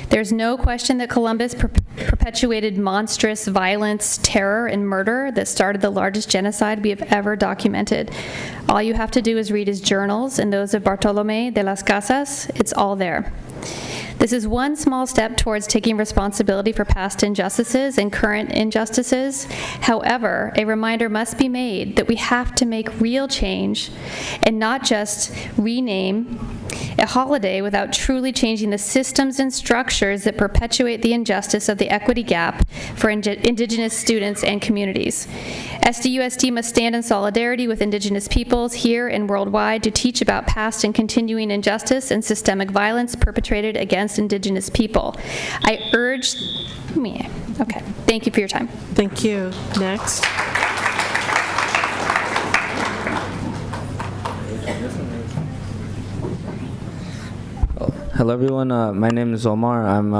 Speaker 13: There's no question that Columbus perpetuated monstrous violence, terror, and murder that started the largest genocide we have ever documented. All you have to do is read his journals and those of Bartolomé de las Casas. It's all there. This is one small step towards taking responsibility for past injustices and current injustices. However, a reminder must be made that we have to make real change and not just rename a holiday without truly changing the systems and structures that perpetuate the injustice of the equity gap for Indigenous students and communities. SDUSD must stand in solidarity with Indigenous peoples here and worldwide to teach about past and continuing injustice and systemic violence perpetrated against Indigenous people. I urge me. Okay. Thank you for your time.
Speaker 1: Thank you. Next.
Speaker 23: Hello everyone, my name is Omar. I'm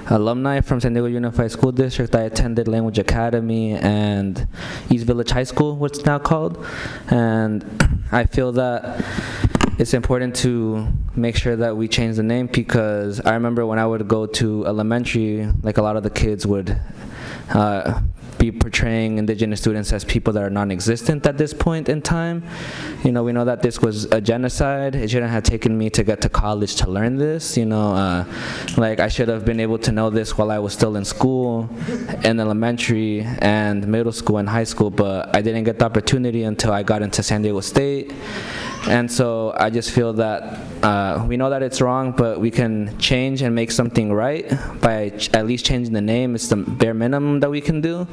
Speaker 23: alumni from San Diego Unified School District. I attended Language Academy and East Village High School, what's now called. And I feel that it's important to make sure that we change the name, because I remember when I would go to elementary, like a lot of the kids would be portraying Indigenous students as people that are non-existent at this point in time. You know, we know that this was a genocide. It shouldn't have taken me to get to college to learn this. You know, like I should have been able to know this while I was still in school, in elementary and middle school and high school, but I didn't get the opportunity until I got into San Diego State. And so I just feel that we know that it's wrong, but we can change and make something right by at least changing the name. It's the bare minimum that we can do.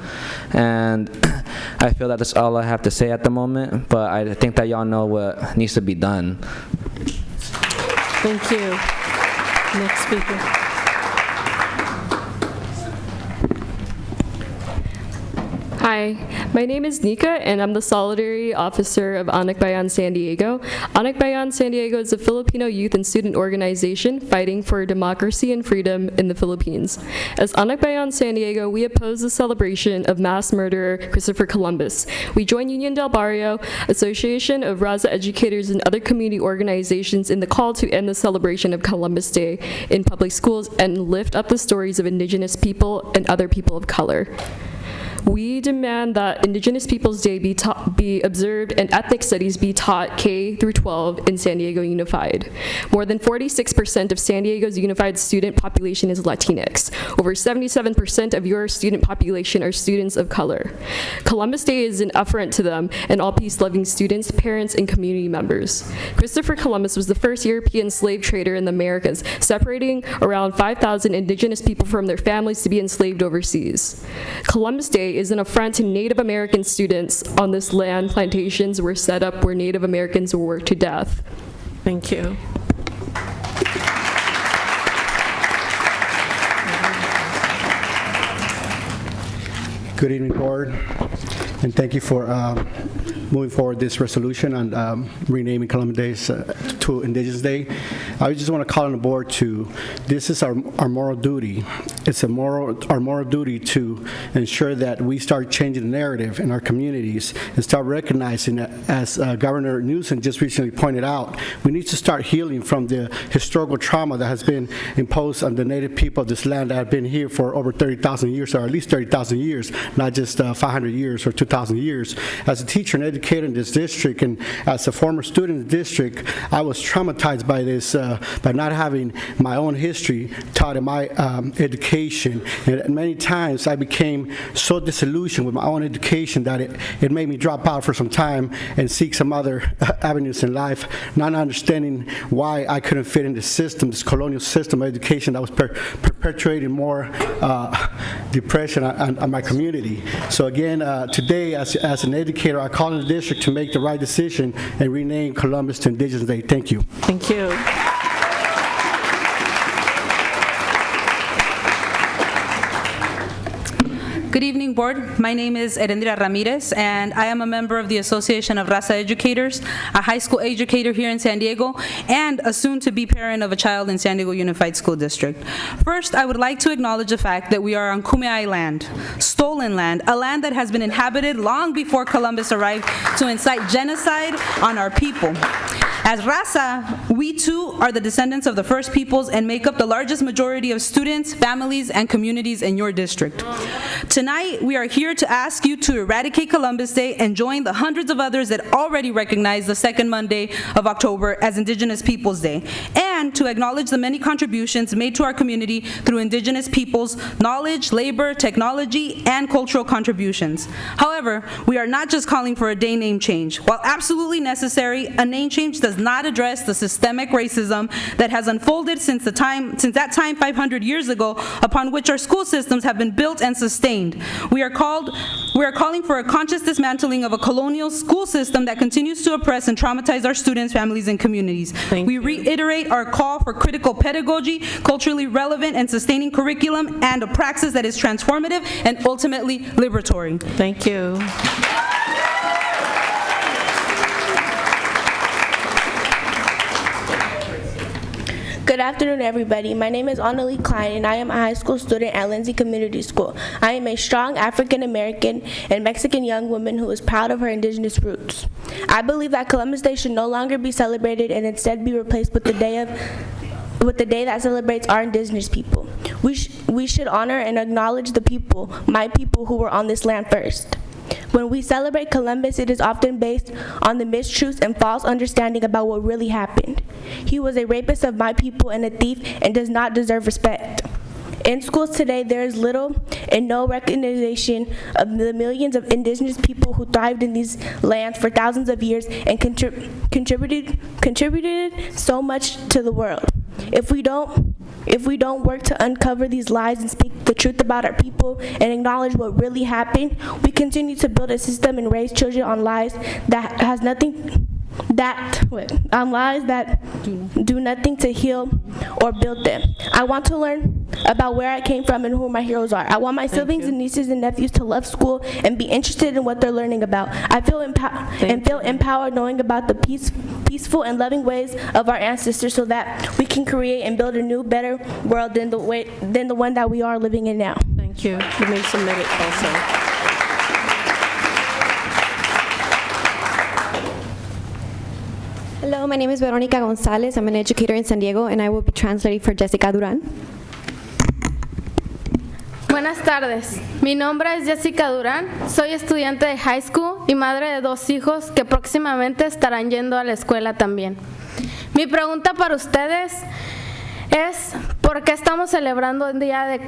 Speaker 23: And I feel that that's all I have to say at the moment, but I think that y'all know what needs to be done.
Speaker 1: Thank you. Next speaker.
Speaker 9: Hi, my name is Nika, and I'm the Solidarity Officer of Anak Bayan San Diego. Anak Bayan San Diego is a Filipino youth and student organization fighting for democracy and freedom in the Philippines. As Anak Bayan San Diego, we oppose the celebration of mass murderer Christopher Columbus. We join Union del Barrio, Association of Raza Educators, and other community organizations in the call to end the celebration of Columbus Day in public schools and lift up the stories of Indigenous people and other people of color. We demand that Indigenous Peoples Day be observed and ethnic studies be taught K through 12 in San Diego Unified. More than 46% of San Diego's unified student population is Latinx. Over 77% of your student population are students of color. Columbus Day is an affront to them and all peace-loving students, parents, and community members. Christopher Columbus was the first European slave trader in the Americas, separating around 5,000 Indigenous people from their families to be enslaved overseas. Columbus Day is an affront to Native American students on this land. Plantations were set up where Native Americans were worked to death.
Speaker 1: Thank you.
Speaker 10: Good evening, board, and thank you for moving forward this resolution on renaming Columbus Day to Indigenous Day. I just want to call on the board this is our moral duty. It's our moral duty to ensure that we start changing the narrative in our communities and start recognizing that, as Governor Newsom just recently pointed out, we need to start healing from the historical trauma that has been imposed on the Native people of this land that have been here for over 30,000 years, or at least 30,000 years, not just 500 years or 2,000 years. As a teacher and educator in this district, and as a former student in the district, I was traumatized by this, by not having my own history taught in my education. And many times I became so disillusioned with my own education that it made me drop out for some time and seek some other avenues in life, not understanding why I couldn't fit in the system, this colonial system of education that was perpetuating more depression on my community. So again, today, as an educator, I call on the district to make the right decision and rename Columbus to Indigenous Day. Thank you.
Speaker 1: Thank you.
Speaker 15: Good evening, board. My name is Erendira Ramirez, and I am a member of the Association of Raza Educators, a high school educator here in San Diego, and a soon-to-be parent of a child in San Diego Unified School District. First, I would like to acknowledge the fact that we are on Kume'ai land, stolen land, a land that has been inhabited long before Columbus arrived to incite genocide on our people. As Raza, we too are the descendants of the first peoples and make up the largest majority of students, families, and communities in your district. Tonight, we are here to ask you to eradicate Columbus Day and join the hundreds of others that already recognize the second Monday of October as Indigenous Peoples Day, and to acknowledge the many contributions made to our community through Indigenous peoples' knowledge, labor, technology, and cultural contributions. However, we are not just calling for a day name change. While absolutely necessary, a name change does not address the systemic racism that has unfolded since that time 500 years ago, upon which our school systems have been built and sustained. We are calling for a conscious dismantling of a colonial school system that continues to oppress and traumatize our students, families, and communities. We reiterate our call for critical pedagogy, culturally relevant and sustaining curriculum, and a praxis that is transformative and ultimately liberatory.
Speaker 1: Thank you.
Speaker 24: Good afternoon, everybody. My name is Annalie Klein, and I am a high school student at Lindsay Community School. I am a strong African American and Mexican young woman who is proud of her indigenous roots. I believe that Columbus Day should no longer be celebrated and instead be replaced with the day that celebrates our indigenous people. We should honor and acknowledge the people, my people, who were on this land first. When we celebrate Columbus, it is often based on the mistruths and false understanding about what really happened. He was a rapist of my people and a thief and does not deserve respect. In schools today, there is little and no recognition of the millions of indigenous people who thrived in these lands for thousands of years and contributed so much to the world. If we don't work to uncover these lies and speak the truth about our people and acknowledge what really happened, we continue to build a system and raise children on lies that do nothing to heal or build them. I want to learn about where I came from and who my heroes are. I want my siblings and nieces and nephews to love school and be interested in what they're learning about. I feel empowered knowing about the peaceful and loving ways of our ancestors so that we can create and build a new, better world than the one that we are living in now.
Speaker 1: Thank you. You may submit it also.
Speaker 7: Hello, my name is Veronica Gonzalez. I'm an educator in San Diego, and I will be translating for Jessica Duran.
Speaker 8: Buenas tardes, mi nombre es Jessica Durán, soy estudiante de high school y madre de 2 hijos que próximamente estarán yendo a la escuela también. Mi pregunta para ustedes es, ¿por qué estamos celebrando el Día de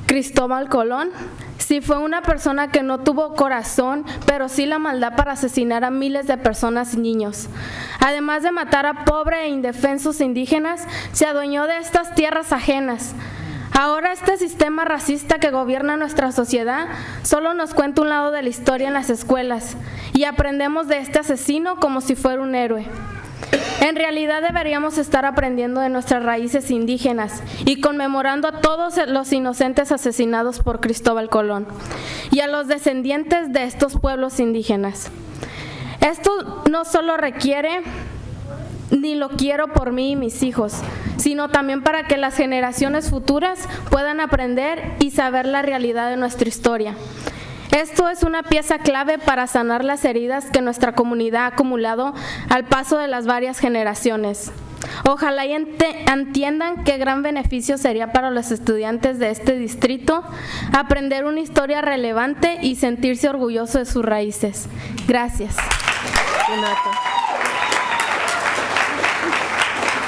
Speaker 8: Cristóbal Colón? Si fue una persona que no tuvo corazón, pero sí la maldad para asesinar a miles de personas y niños. Además de matar a pobres e indefensos indígenas, se adueñó de estas tierras ajenas. Ahora este sistema racista que gobierna nuestra sociedad solo nos cuenta un lado de la historia en las escuelas y aprendemos de este asesino como si fuera un héroe. En realidad deberíamos estar aprendiendo de nuestras raíces indígenas y conmemorando a todos los inocentes asesinados por Cristóbal Colón y a los descendientes de estos pueblos indígenas. Esto no solo requiere ni lo quiero por mí y mis hijos, sino también para que las generaciones futuras puedan aprender y saber la realidad de nuestra historia. Esto es una pieza clave para sanar las heridas que nuestra comunidad ha acumulado al paso de las varias generaciones. Ojalá y entiendan qué gran beneficio sería para los estudiantes de este distrito aprender una historia relevante y sentirse orgulloso de sus raíces. Gracias.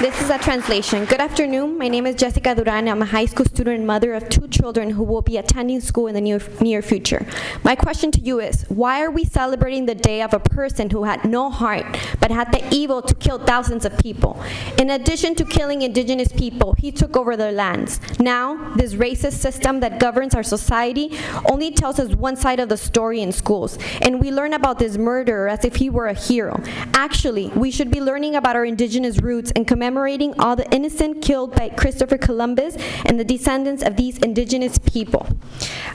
Speaker 7: This is a translation. Good afternoon. My name is Jessica Duran. I'm a high school student and mother of 2 children who will be attending school in the near future. My question to you is, why are we celebrating the day of a person who had no heart but had the evil to kill thousands of people? In addition to killing indigenous people, he took over their lands. Now, this racist system that governs our society only tells us one side of the story in schools, and we learn about this murderer as if he were a hero. Actually, we should be learning about our indigenous roots and commemorating all the innocent killed by Christopher Columbus and the descendants of these indigenous people.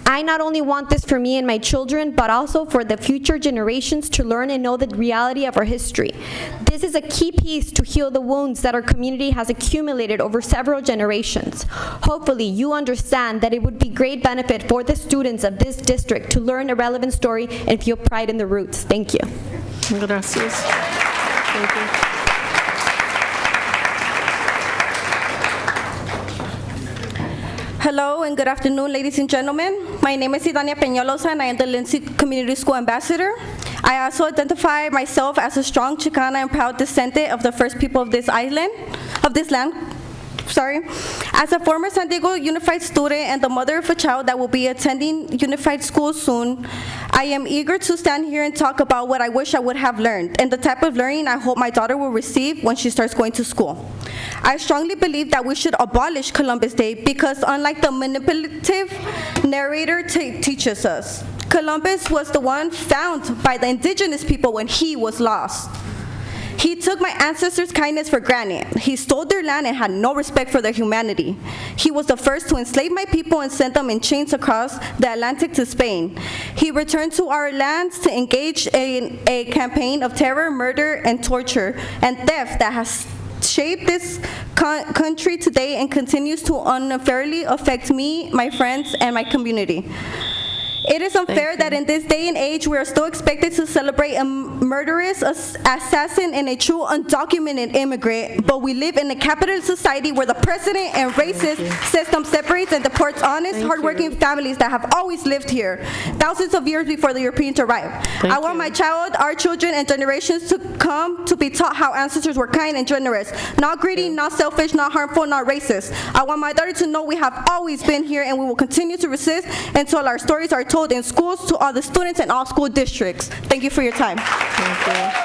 Speaker 7: I not only want this for me and my children, but also for the future generations to learn and know the reality of our history. This is a key piece to heal the wounds that our community has accumulated over several generations. Hopefully, you understand that it would be great benefit for the students of this district to learn a relevant story and feel pride in the roots. Thank you.
Speaker 1: Gracias. Thank you.
Speaker 12: Hello and good afternoon, ladies and gentlemen. My name is Idania Peñalosa and I am the Lindsay Community School Ambassador. I also identify myself as a strong Chicana and proud descendant of the first people of this land. As a former San Diego Unified student and the mother of a child that will be attending Unified School soon, I am eager to stand here and talk about what I wish I would have learned and the type of learning I hope my daughter will receive when she starts going to school. I strongly believe that we should abolish Columbus Day because unlike the manipulative narrator teaches us, Columbus was the one found by the indigenous people when he was lost. He took my ancestors' kindness for granted. He stole their land and had no respect for their humanity. He was the first to enslave my people and send them in chains across the Atlantic to Spain. He returned to our lands to engage in a campaign of terror, murder, and torture, and theft that has shaped this country today and continues to unfairly affect me, my friends, and my community. It is unfair that in this day and age, we are still expected to celebrate a murderous assassin and a true undocumented immigrant, but we live in a capitalist society where the president and racist system separates and deports honest, hardworking families that have always lived here, thousands of years before the Europeans arrived. I want my child, our children, and generations to come to be taught how ancestors were kind and generous, not greedy, not selfish, not harmful, not racist. I want my daughter to know we have always been here and we will continue to resist until our stories are told in schools to all the students in all school districts. Thank you for your time.
Speaker 1: Thank you.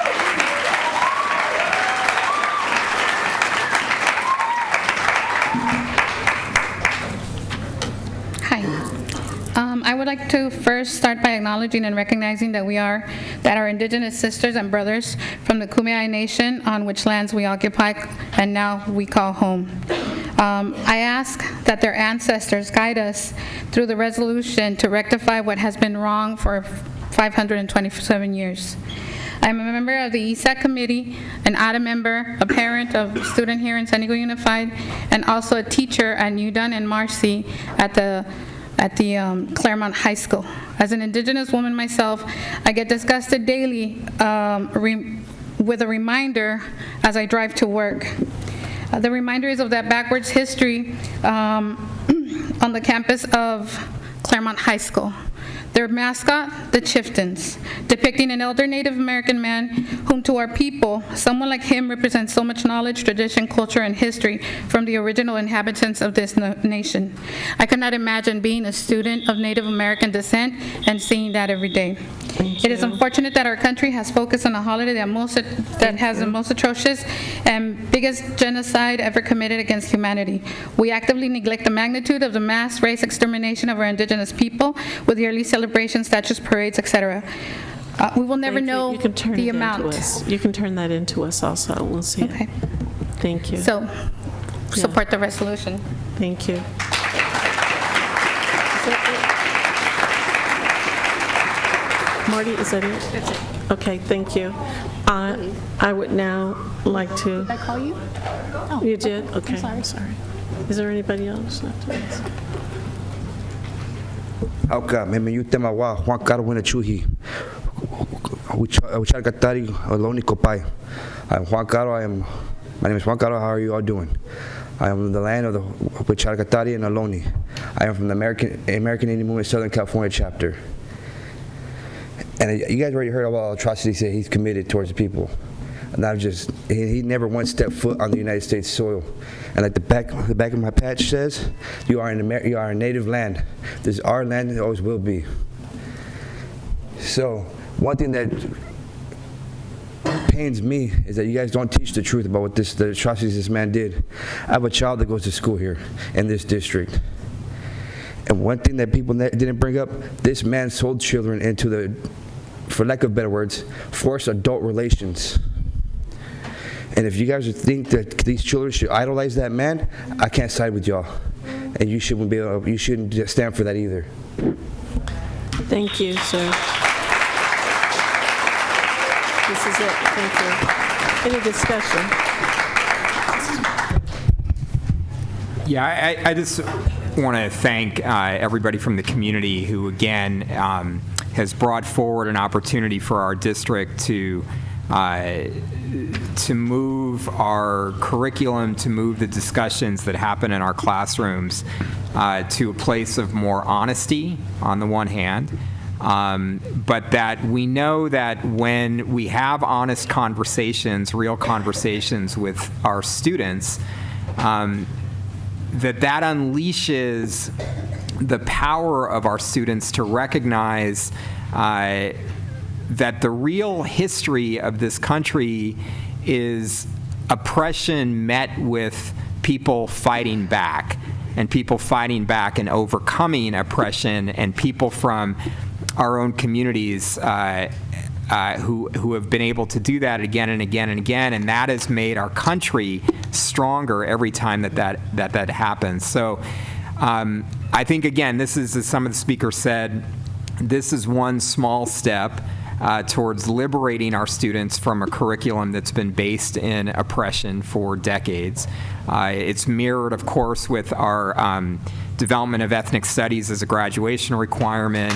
Speaker 2: I would like to first start by acknowledging and recognizing that our Indigenous sisters and brothers from the Kumeyaay Nation, on which lands we occupy and now we call home. I ask that their ancestors guide us through the resolution to rectify what has been wrong for 527 years. I'm a member of the ESAC committee, an ADA member, a parent, a student here in San Diego Unified, and also a teacher at New Dunn and Marcy at the Claremont High School. As an Indigenous woman myself, I get disgusted daily with a reminder as I drive to work. The reminder is of that backwards history on the campus of Claremont High School. Their mascot, the Chieftains, depicting an elder Native American man whom to our people, someone like him represents so much knowledge, tradition, culture, and history from the original inhabitants of this nation. I could not imagine being a student of Native American descent and seeing that every day. It is unfortunate that our country has focused on a holiday that has the most atrocious and biggest genocide ever committed against humanity. We actively neglect the magnitude of the mass race extermination of our Indigenous people with yearly celebrations, statues, parades, etc. We will never know the amount.
Speaker 1: You can turn that into us also. We'll see.
Speaker 2: Okay.
Speaker 1: Thank you.
Speaker 2: So, support the resolution.
Speaker 1: Thank you. Marty, is that it?
Speaker 2: That's it.
Speaker 1: Okay, thank you. I would now like to...
Speaker 3: Did I call you? Oh,
Speaker 1: you did? Okay,
Speaker 3: I'm sorry.
Speaker 1: Is there anybody else?
Speaker 14: Auka, me yutema wa Juan Carlos Winachuhi. Uchalgatari Aloni Kopai. I'm Juan Carlos. My name is Juan Carlos. How are you all doing? I am from the land of the Uchalgatari and Aloni. I am from the American Indian Movement Southern California chapter. And you guys already heard about atrocities that he's committed towards the people. Not just, he never once stepped foot on the United States soil. And like the back of my patch says, you are a native land. This is our land and it always will be. So one thing that pains me is that you guys don't teach the truth about what the atrocities this man did. I have a child that goes to school here in this district. And one thing that people didn't bring up, this man sold children into the, for lack of better words, forced adult relations. And if you guys think that these children should idolize that man, I can't side with y'all. And you shouldn't stand for that either.
Speaker 1: Thank you, sir. This is it. Thank you. Any discussion?
Speaker 16: Yeah, I just want to thank everybody from the community who, again, has brought forward an opportunity for our district to move our curriculum, to move the discussions that happen in our classrooms to a place of more honesty on the one hand, but that we know that when we have honest conversations, real conversations with our students, that unleashes the power of our students to recognize that the real history of this country is oppression met with people fighting back, and people fighting back and overcoming oppression, and people from our own communities who have been able to do that again and again and again, and that has made our country stronger every time that happens. So I think, again, this is, as some of the speakers said, this is one small step towards liberating our students from a curriculum that's been based in oppression for decades. It's mirrored, of course, with our development of ethnic studies as a graduation requirement,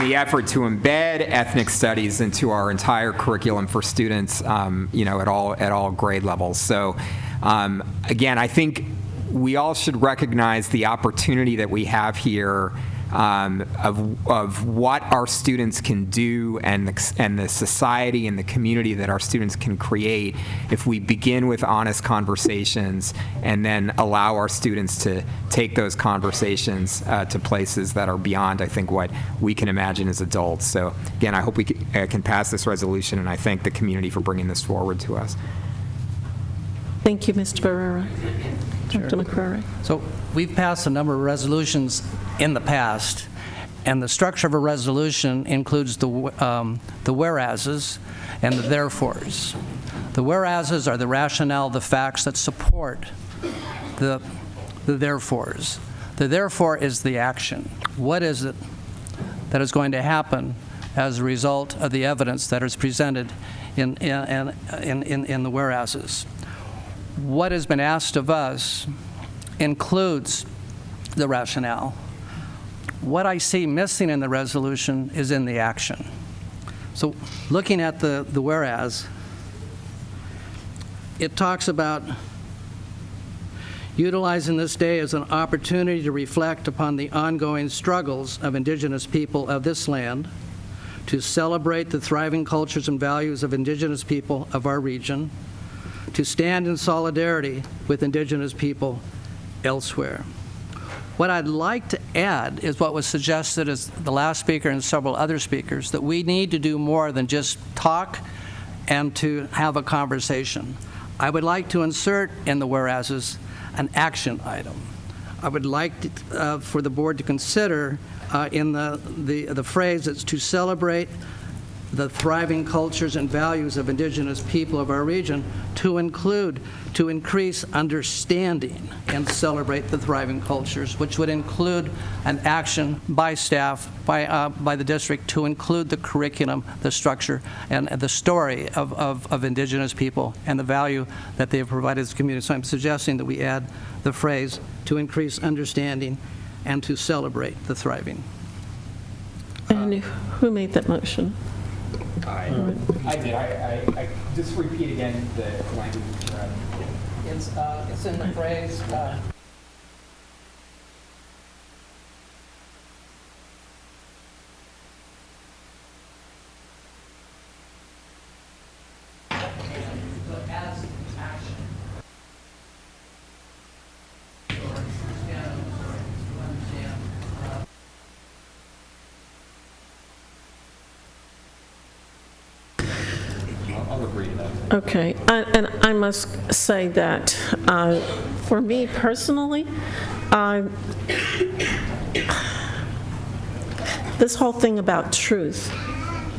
Speaker 16: the effort to embed ethnic studies into our entire curriculum for students, at all grade levels. So, again, I think we all should recognize the opportunity that we have here of what our students can do and the society and the community that our students can create if we begin with honest conversations and then allow our students to take those conversations to places that are beyond, I think, what we can imagine as adults. So again, I hope we can pass this resolution, and I thank the community for bringing this forward to us.
Speaker 1: Thank you, Mr. Barrera. Dr. McCrary.
Speaker 18: So we've passed a number of resolutions in the past, and the structure of a resolution includes the whereases and the therefores. The whereases are the rationale, the facts that support the therefores. The therefore is the action. What is it that is going to happen as a result of the evidence that is presented in the whereases? What has been asked of us includes the rationale. What I see missing in the resolution is in the action. So looking at the whereas, it talks about utilizing this day as an opportunity to reflect upon the ongoing struggles of Indigenous people of this land, to celebrate the thriving cultures and values of Indigenous people of our region, to stand in solidarity with Indigenous people elsewhere. What I'd like to add is what was suggested as the last speaker and several other speakers, that we need to do more than just talk and to have a conversation. I would like to insert in the whereases an action item. I would like for the board to consider in the phrase that's to celebrate the thriving cultures and values of Indigenous people of our region, to include, to increase understanding and celebrate the thriving cultures, which would include an action by staff, by the district, to include the curriculum, the structure, and the story of Indigenous people and the value that they have provided to the community. So I'm suggesting that we add the phrase, to increase understanding and to celebrate the thriving.
Speaker 1: And who made that motion?
Speaker 16: I did. I just repeat again the language.
Speaker 18: It's in the phrase.
Speaker 1: Okay, and I must say that for me personally, this whole thing about truth,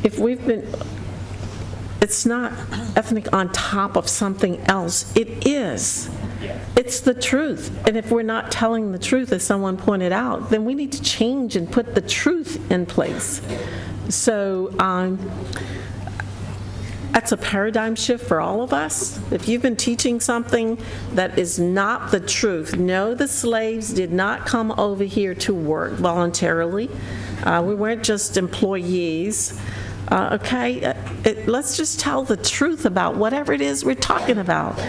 Speaker 1: if we've been, it's not ethnic on top of something else, it is. It's the truth. And if we're not telling the truth, as someone pointed out, then we need to change and put the truth in place. So, that's a paradigm shift for all of us. If you've been teaching something that is not the truth, no, the slaves did not come over here to work voluntarily. We weren't just employees. Let's just tell the truth about whatever it is we're talking about.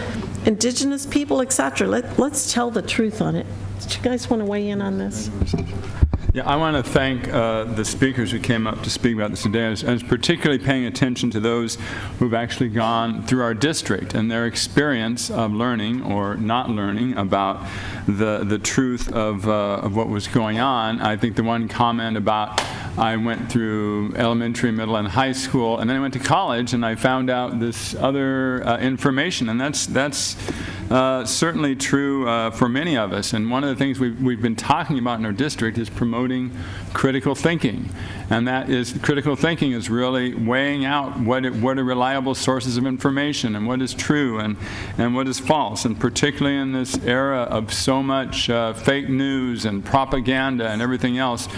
Speaker 1: Indigenous people, etc. Let's tell the truth on it. Do you guys want to weigh in on this?
Speaker 17: Yeah, I want to thank the speakers who came up to speak about this today. I was particularly paying attention to those who've actually gone through our district and their experience of learning or not learning about the truth of what was going on. I think the one comment about I went through elementary, middle, and high school, and then I went to college, and I found out this other information, and that's certainly true for many of us. And one of the things we've been talking about in our district is promoting critical thinking. And that is, critical thinking is really weighing out what are reliable sources of information and what is true and what is false. And particularly in this era of so much fake news and propaganda and everything else,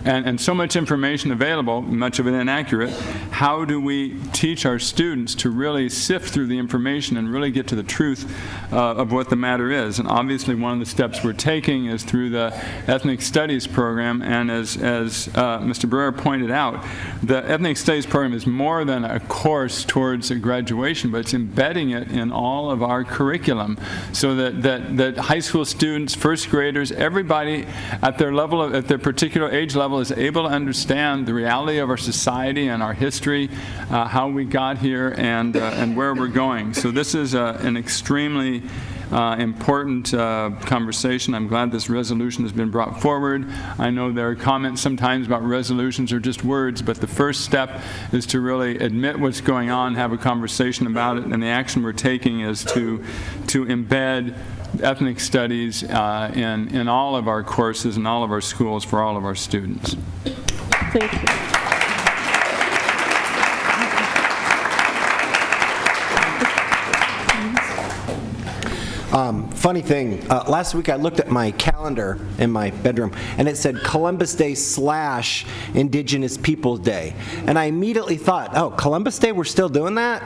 Speaker 17: and so much information available, much of it inaccurate, how do we teach our students to really sift through the information and really get to the truth of what the matter is. And obviously one of the steps we're taking is through the Ethnic Studies program, and as Mr. Barrera pointed out, the Ethnic Studies program is more than a course towards a graduation, but it's embedding it in all of our curriculum so that high school students, first graders, everybody at their level, at their particular age level is able to understand the reality of our society and our history, how we got here, and where we're going. So this is an extremely important conversation. I'm glad this resolution has been brought forward. I know there are comments sometimes about resolutions are just words, but the first step is to really admit what's going on, have a conversation about it, and the action we're taking is to embed ethnic studies in all of our courses, in all of our schools, for all of our students.
Speaker 1: Thank you.
Speaker 5: Funny thing, last week I looked at my calendar in my bedroom, and it said Columbus Day / Indigenous Peoples Day. And I immediately thought, oh, Columbus Day, we're still doing that?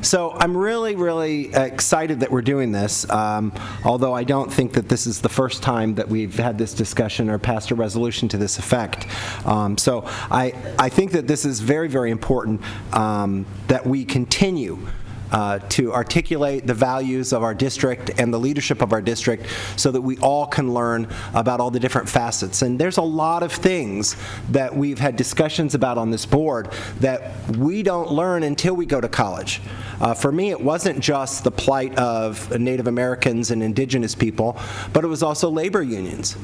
Speaker 5: So I'm really, really excited that we're doing this, although I don't think that this is the first time that we've had this discussion or passed a resolution to this effect. So I think that this is very, very important that we continue to articulate the values of our district and the leadership of our district so that we all can learn about all the different facets. And there's a lot of things that we've had discussions about on this board that we don't learn until we go to college. For me, it wasn't just the plight of Native Americans and indigenous people, but it was also labor unions.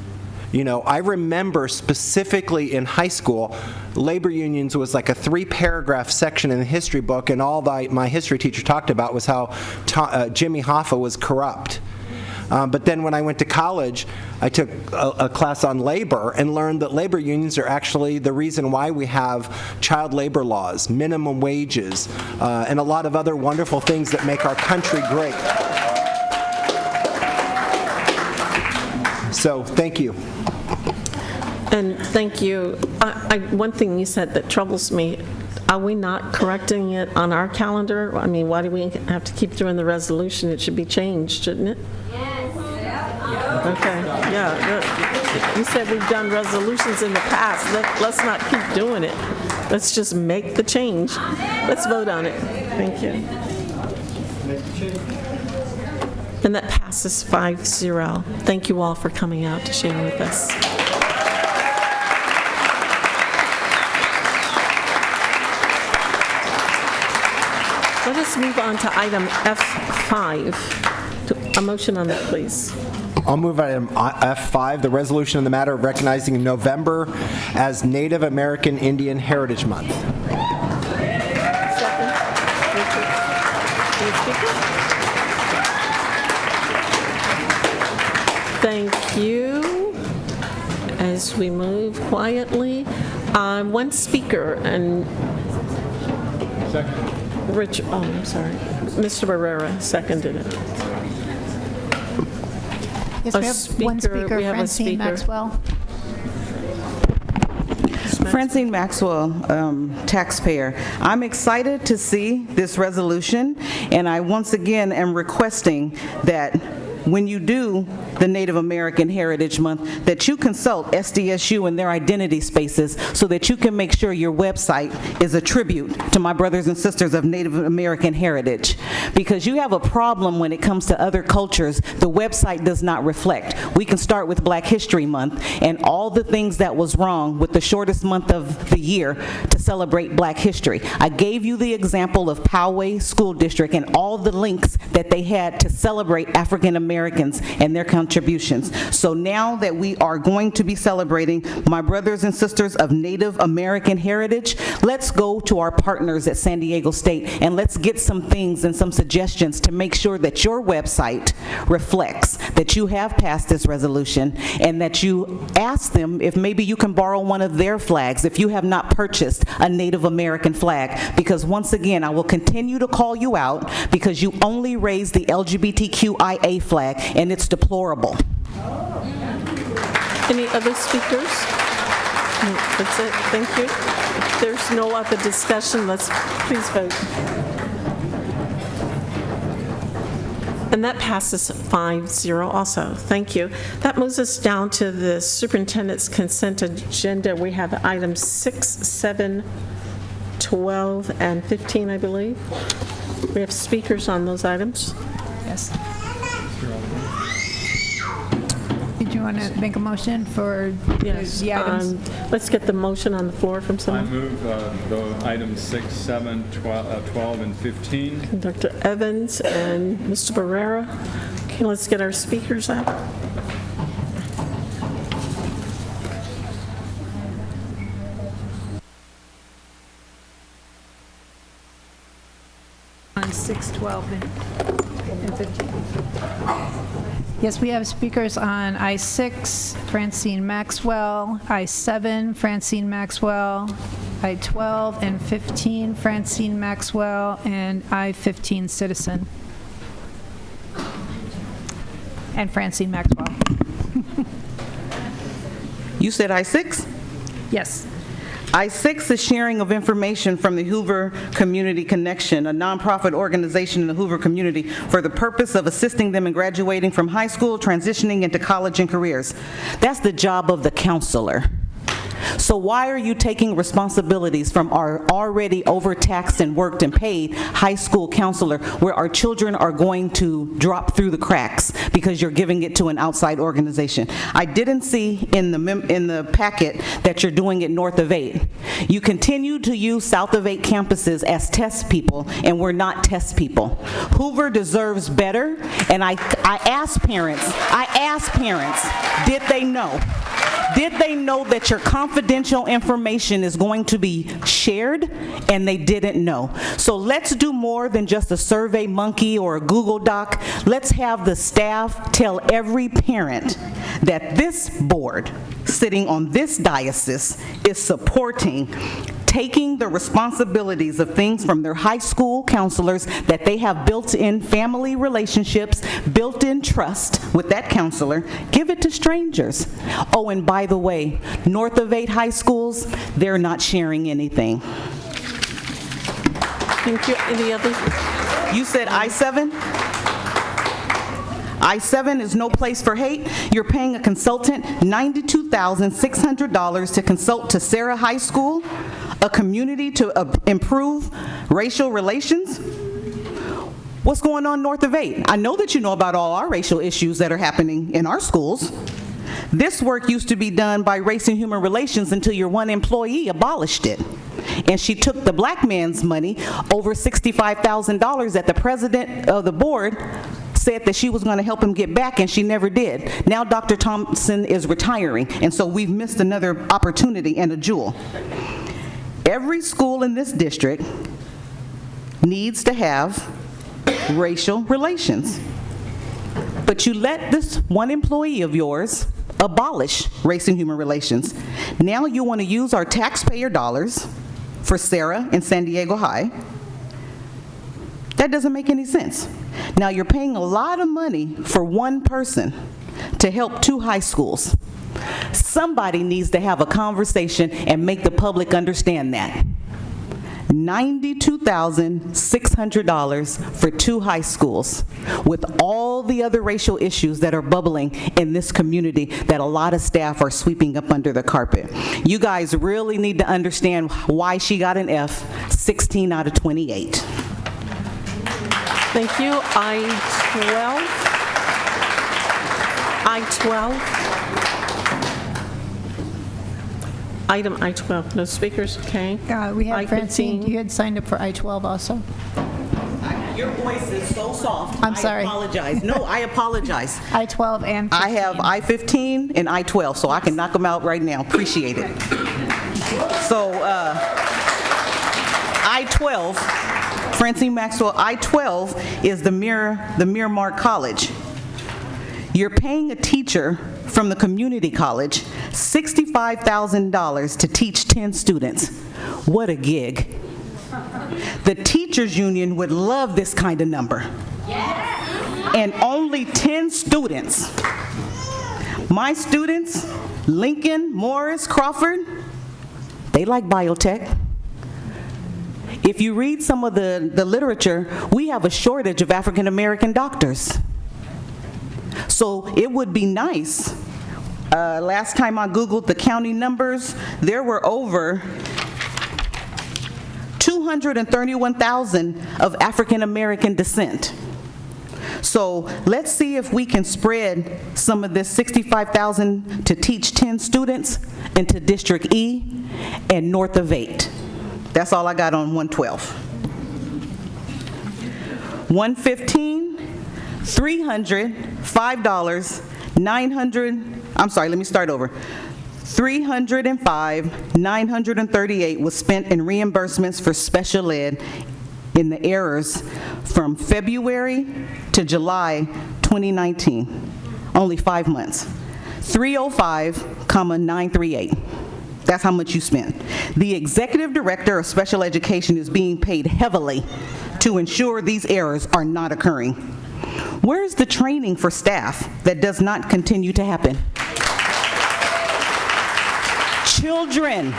Speaker 5: You know, I remember specifically in high school, labor unions was like a 3-paragraph section in the history book, and all my history teacher talked about was how Jimmy Hoffa was corrupt. But then when I went to college, I took a class on labor and learned that labor unions are actually the reason why we have child labor laws, minimum wages, and a lot of other wonderful things that make our country great. So, thank you.
Speaker 1: And thank you. One thing you said that troubles me, are we not correcting it on our calendar? I mean, why do we have to keep doing the resolution? It should be changed, shouldn't it? Yes. Okay, yeah. You said we've done resolutions in the past. Let's not keep doing it. Let's just make the change. Let's vote on it. Thank you. And that passes 5-0. Thank you all for coming out to share with us. Let us move on to item F5. A motion on that, please.
Speaker 5: I'll move item F5, the resolution in the matter of recognizing November as Native American Indian Heritage Month.
Speaker 1: Second. Richard. Thank you. As we move quietly, one speaker and
Speaker 17: Second.
Speaker 1: Rich. Oh, I'm sorry, Mr. Barrera seconded it.
Speaker 3: Yes, we have one speaker,
Speaker 1: we have a
Speaker 3: Francine
Speaker 1: speaker.
Speaker 3: Maxwell.
Speaker 4: Francine Maxwell, taxpayer. I'm excited to see this resolution, and I once again am requesting that when you do the Native American Heritage Month, that you consult SDSU and their identity spaces so that you can make sure your website is a tribute to my brothers and sisters of Native American heritage. Because you have a problem when it comes to other cultures, the website does not reflect. We can start with Black History Month and all the things that was wrong with the shortest month of the year to celebrate Black history. I gave you the example of Poway School District and all the links that they had to celebrate African Americans and their contributions. So now that we are going to be celebrating my brothers and sisters of Native American heritage, let's go to our partners at San Diego State and let's get some things and some suggestions to make sure that your website reflects that you have passed this resolution and that you ask them if maybe you can borrow one of their flags if you have not purchased a Native American flag. Because once again, I will continue to call you out because you only raise the LGBTQIA flag and it's deplorable.
Speaker 1: Any other speakers? No, that's it. Thank you. If there's no other discussion, let's please vote. And that passes 5-0 also. Thank you. That moves us down to the superintendent's consent agenda. We have items 6, 7, 12, and 15, I believe. We have speakers on those items.
Speaker 3: Yes. Did you want to make a motion for
Speaker 1: Yes.
Speaker 3: the items?
Speaker 1: Let's get the motion on the floor from
Speaker 17: I
Speaker 1: someone.
Speaker 17: move the items 6, 7, 12, and 15.
Speaker 1: Dr. Evans and Mr. Barrera. Okay, let's get our speakers up.
Speaker 3: On 6, 12, and 15. Yes, we have speakers on I-6, Francine Maxwell, I-7, Francine Maxwell, I-12 and 15, Francine Maxwell, and I-15, Citizen. And Francine Maxwell.
Speaker 4: You said I-6?
Speaker 3: Yes.
Speaker 4: I-6 is sharing of information from the Hoover Community Connection, a nonprofit organization in the Hoover community for the purpose of assisting them in graduating from high school, transitioning into college and careers. That's the job of the counselor. So why are you taking responsibilities from our already overtaxed and worked and paid high school counselor where our children are going to drop through the cracks because you're giving it to an outside organization? I didn't see in the packet that you're doing it north of 8. You continue to use south of 8 campuses as test people, and we're not test people. Hoover deserves better, and I asked parents, did they know? Did they know that your confidential information is going to be shared? And they didn't know. So let's do more than just a Survey Monkey or a Google Doc. Let's have the staff tell every parent that this board sitting on this diocese is supporting taking the responsibilities of things from their high school counselors that they have built-in family relationships, built-in trust with that counselor, give it to strangers. Oh, and by the way, north of 8 high schools, they're not sharing anything.
Speaker 1: Thank you. Any other?
Speaker 4: You said I-7? I-7 is no place for hate. You're paying a consultant $92,600 to consult to Sarah High School, a community to improve racial relations. What's going on north of 8? I know that you know about all our racial issues that are happening in our schools. This work used to be done by Race and Human Relations until your one employee abolished it. And she took the black man's money, over $65,000 that the president of the board said that she was going to help him get back, and she never did. Now Dr. Thompson is retiring, and so we've missed another opportunity and a jewel. Every school in this district needs to have racial relations. But you let this one employee of yours abolish Race and Human Relations. Now you want to use our taxpayer dollars for Sarah and San Diego High. That doesn't make any sense. Now you're paying a lot of money for one person to help 2 high schools. Somebody needs to have a conversation and make the public understand that. $92,600 for 2 high schools with all the other racial issues that are bubbling in this community that a lot of staff are sweeping up under the carpet. You guys really need to understand why she got an F, 16 out of 28.
Speaker 1: Thank you. I-12. Item I-12. No speakers? Okay.
Speaker 3: We have
Speaker 1: I-15.
Speaker 3: Francine. You had signed up for I-12 also.
Speaker 4: Your voice is so soft.
Speaker 3: I'm sorry.
Speaker 4: I apologize. No, I apologize.
Speaker 3: I-12 and 15.
Speaker 4: I have I-15 and I-12, so I can knock them out right now. Appreciate it. So, I-12, Francine Maxwell, I-12 is the Miramar College. You're paying a teacher from the community college $65,000 to teach 10 students. What a gig. The teachers union would love this kind of number. And only 10 students. My students, Lincoln, Morris, Crawford, they like biotech. If you read some of the literature, we have a shortage of African American doctors. So it would be nice. Last time I Googled the county numbers, there were over 231,000 of African American descent. So let's see if we can spread some of this 65,000 to teach 10 students into District E and north of 8. That's all I got on 112. 115, $300, $5, 900, I'm sorry, let me start over. 305, 938 was spent in reimbursements for special ed in the errors from February to July 2019, only 5 months. 305,938. That's how much you spent. The Executive Director of Special Education is being paid heavily to ensure these errors are not occurring. Where is the training for staff that does not continue to happen? Children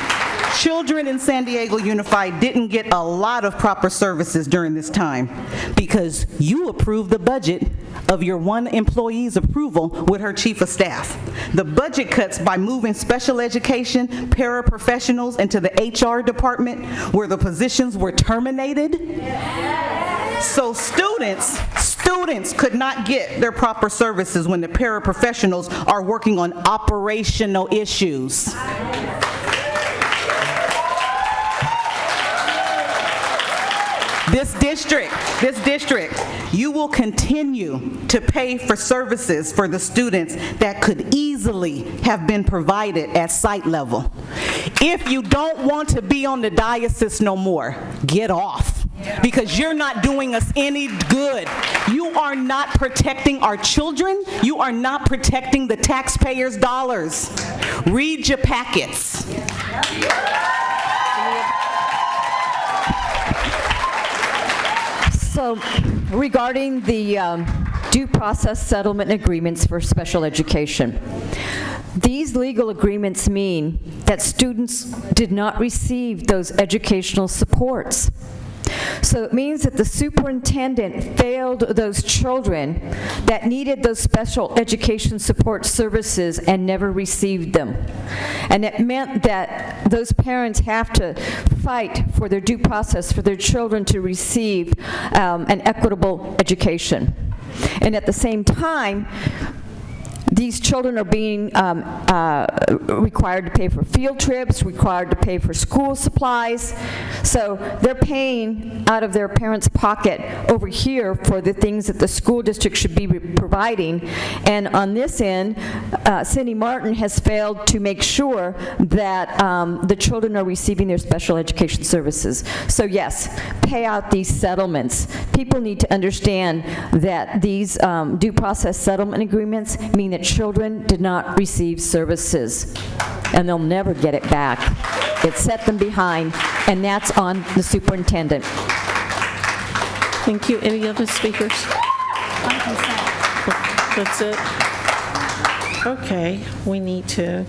Speaker 4: in San Diego Unified didn't get a lot of proper services during this time because you approved the budget of your one employee's approval with her chief of staff. The budget cuts by moving special education paraprofessionals into the HR department where the positions were terminated. So students could not get their proper services when the paraprofessionals are working on operational issues. This district, you will continue to pay for services for the students that could easily have been provided at site level. If you don't want to be on the diocese no more, get off. Because you're not doing us any good. You are not protecting our children. You are not protecting the taxpayers' dollars. Read your packets.
Speaker 11: So, regarding the due process settlement agreements for special education, these legal agreements mean that students did not receive those educational supports. So it means that the superintendent failed those children that needed those special education support services and never received them. And it meant that those parents have to fight for their due process for their children to receive an equitable education. And at the same time, these children are being required to pay for field trips, required to pay for school supplies. So they're paying out of their parents' pocket over here for the things that the school district should be providing. And on this end, Cindy Martin has failed to make sure that the children are receiving their special education services. So yes, pay out these settlements. People need to understand that these due process settlement agreements mean that children did not receive services, and they'll never get it back. It set them behind, and that's on the superintendent.
Speaker 1: Thank you. Any other speakers? That's it? Okay, we need to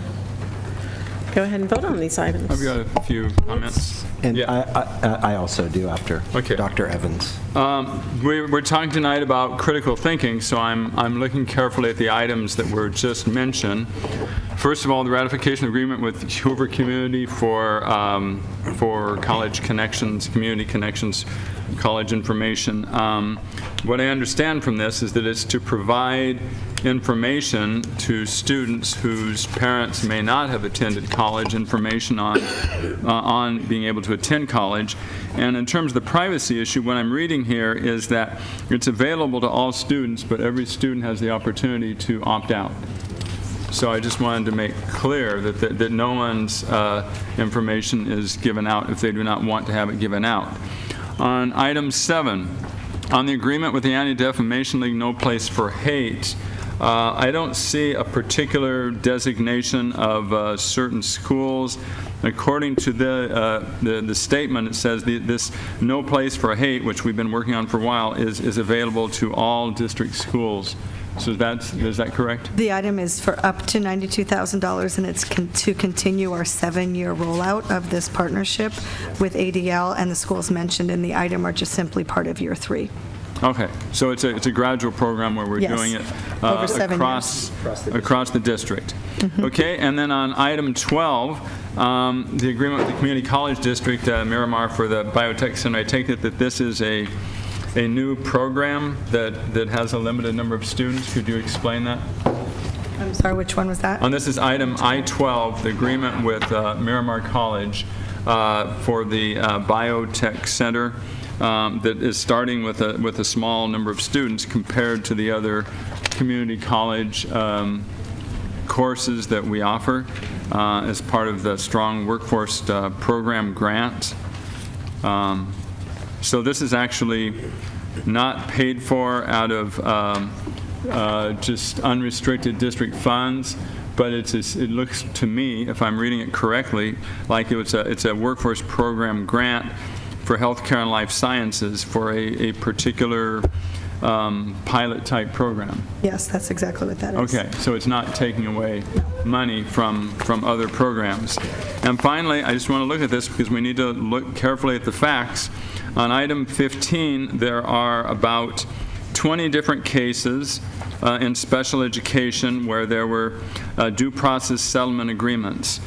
Speaker 1: go ahead and vote on these items.
Speaker 17: I've got a few comments.
Speaker 5: And I also do after Dr. Evans.
Speaker 17: We're talking tonight about critical thinking, so I'm looking carefully at the items that were just mentioned. First of all, the ratification agreement with Hoover Community for college connections, community connections, college information. What I understand from this is that it's to provide information to students whose parents may not have attended college, information on being able to attend college. And in terms of the privacy issue, what I'm reading here is that it's available to all students, but every student has the opportunity to opt out. So I just wanted to make clear that no one's information is given out if they do not want to have it given out. On item 7, on the agreement with the Anti-Defamation League, No Place for Hate, I don't see a particular designation of certain schools. According to the statement, it says this No Place for Hate, which we've been working on for a while, is available to all district schools. So is that correct?
Speaker 19: The item is for up to $92,000, and it's to continue our 7-year rollout of this partnership with ADL, and the schools mentioned in the item are just simply part of year 3.
Speaker 17: Okay, so it's a gradual program where we're
Speaker 19: Yes.
Speaker 17: doing it
Speaker 19: Over 7
Speaker 17: across the district. Okay, and then on item 12, the agreement with the Community College District, Miramar, for the Biotech Center. I take it that this is a new program that has a limited number of students. Could you explain that?
Speaker 19: I'm sorry, which one was that?
Speaker 17: And this is item I-12, the agreement with Miramar College for the Biotech Center. That is starting with a small number of students compared to the other community college courses that we offer as part of the Strong Workforce Program grant. So this is actually not paid for out of just unrestricted district funds, but it looks to me, if I'm reading it correctly, like it's a workforce program grant for healthcare and life sciences for a particular pilot-type program.
Speaker 19: Yes, that's exactly what that is.
Speaker 17: Okay, so it's not taking away money from other programs. And finally, I just want to look at this because we need to look carefully at the facts. On item 15, there are about 20 different cases in special education where there were due process settlement agreements.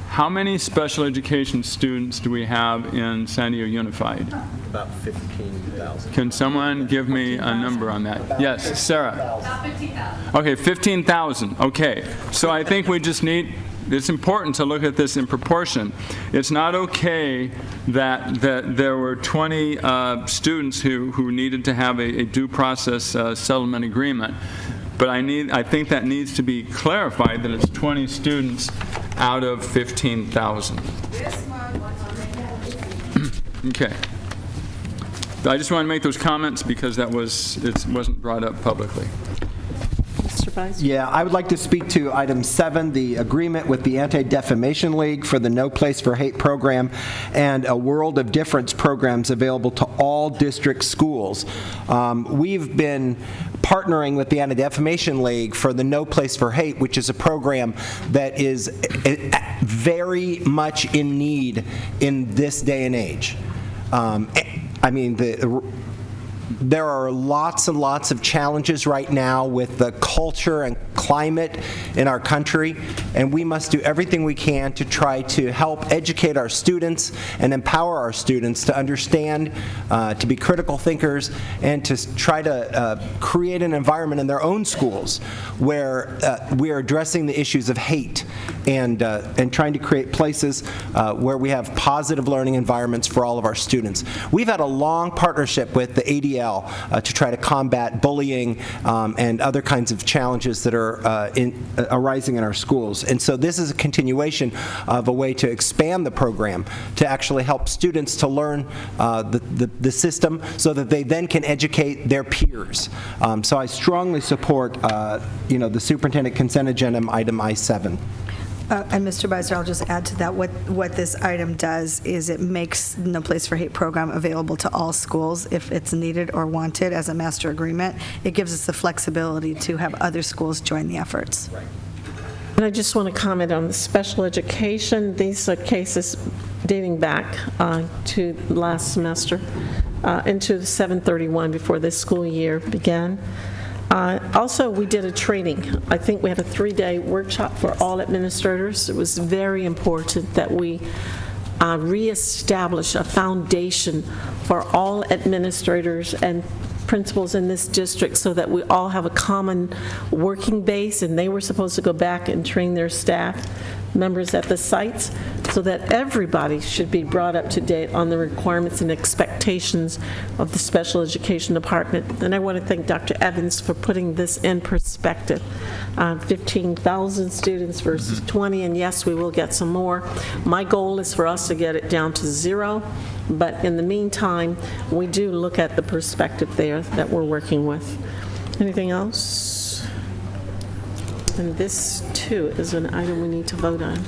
Speaker 17: How many special education students do we have in San Diego Unified?
Speaker 5: About 15,000.
Speaker 17: Can someone give me a number on that? Yes, Sarah.
Speaker 20: About 15,000.
Speaker 17: Okay, 15,000. Okay, so I think we just need, it's important to look at this in proportion. It's not okay that there were 20 students who needed to have a due process settlement agreement. But I think that needs to be clarified that it's 20 students out of 15,000. Okay. I just want to make those comments because it wasn't brought up publicly.
Speaker 1: Mr. Vice?
Speaker 5: Yeah, I would like to speak to item 7, the agreement with the Anti-Defamation League for the No Place for Hate program and a World of Difference programs available to all district schools. We've been partnering with the Anti-Defamation League for the No Place for Hate, which is a program that is very much in need in this day and age. I mean, there are lots and lots of challenges right now with the culture and climate in our country, and we must do everything we can to try to help educate our students and empower our students to understand, to be critical thinkers, and to try to create an environment in their own schools where we are addressing the issues of hate and trying to create places where we have positive learning environments for all of our students. We've had a long partnership with the ADL to try to combat bullying and other kinds of challenges that are arising in our schools. And so this is a continuation of a way to expand the program to actually help students to learn the system so that they then can educate their peers. So I strongly support the superintendent consent agenda item I-7.
Speaker 19: And Mr. Beiser, I'll just add to that, what this item does is it makes No Place for Hate program available to all schools if it's needed or wanted as a master agreement. It gives us the flexibility to have other schools join the efforts.
Speaker 1: And I just want to comment on the special education. These are cases dating back to last semester into 7/31 before this school year began. Also, we did a training. I think we had a 3-day workshop for all administrators. It was very important that we reestablish a foundation for all administrators and principals in this district so that we all have a common working base, and they were supposed to go back and train their staff members at the sites so that everybody should be brought up to date on the requirements and expectations of the special education department. And I want to thank Dr. Evans for putting this in perspective. 15,000 students versus 20, and yes, we will get some more. My goal is for us to get it down to 0, but in the meantime, we do look at the perspective there that we're working with. Anything else? And this, too, is an item we need to vote on.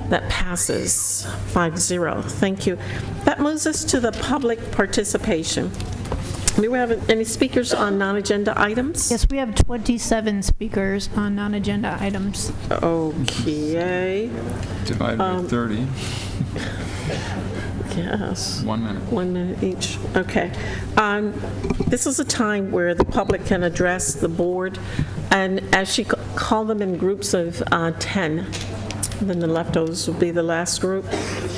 Speaker 1: That passes 5-0. Thank you. That moves us to the public participation. Do we have any speakers on non-agenda items?
Speaker 3: Yes, we have 27 speakers on non-agenda items.
Speaker 1: Okay.
Speaker 17: Divided by 30.
Speaker 1: Yes.
Speaker 17: 1 minute.
Speaker 1: 1 minute each. Okay. This is a time where the public can address the board, and as she called them in groups of 10. Then the leftovers will be the last group,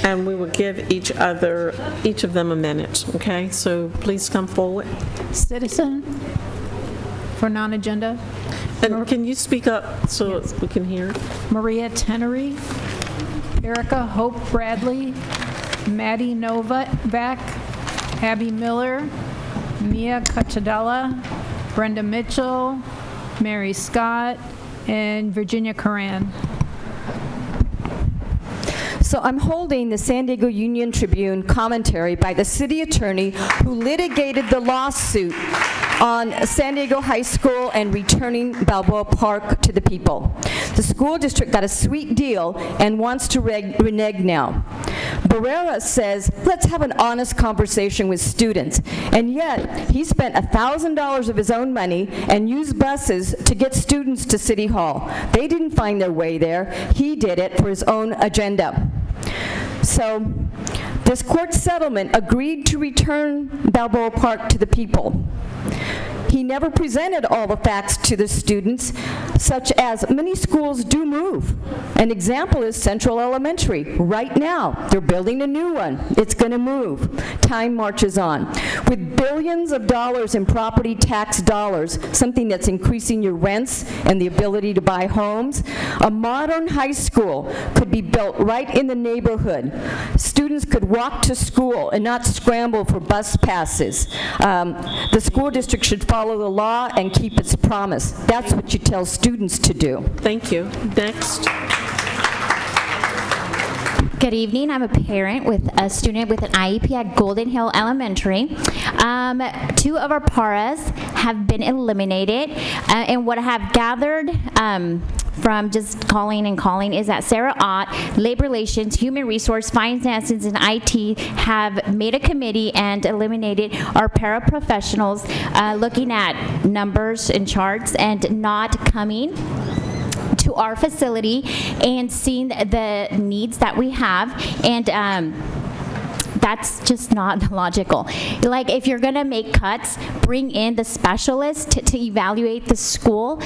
Speaker 1: and we will give each of them a minute. Okay. So please come forward.
Speaker 3: Citizen for non-agenda.
Speaker 1: And can you speak up so we can hear?
Speaker 3: Maria Tenery, Erica Hope Bradley, Maddie Novak, Abby Miller, Mia Cacciadella, Brenda Mitchell, Mary Scott, and Virginia Coran.
Speaker 11: So I'm holding the San Diego Union Tribune commentary by the city attorney who litigated the lawsuit on San Diego High School and returning Balboa Park to the people. The school district got a sweet deal and wants to renege now. Barrera says, let's have an honest conversation with students. And yet, he spent $1,000 of his own money and used buses to get students to City Hall. They didn't find their way there. He did it for his own agenda. So, this court settlement agreed to return Balboa Park to the people. He never presented all the facts to the students, such as many schools do move. An example is Central Elementary. Right now, they're building a new one. It's going to move. Time marches on. With billions of dollars in property tax dollars, something that's increasing your rents and the ability to buy homes, a modern high school could be built right in the neighborhood. Students could walk to school and not scramble for bus passes. The school district should follow the law and keep its promise. That's what you tell students to do.
Speaker 1: Thank you. Next.
Speaker 6: Good evening. I'm a parent with a student with an IEP at Golden Hill Elementary. 2 of our paras have been eliminated, and what I have gathered from just calling is that Sarah Ott, Labor Relations, Human Resource, Finances, and IT have made a committee and eliminated our paraprofessionals looking at numbers and charts and not coming to our facility and seeing the needs that we have, and that's just not logical. Like, if you're gonna make cuts, bring in the specialist to evaluate the school.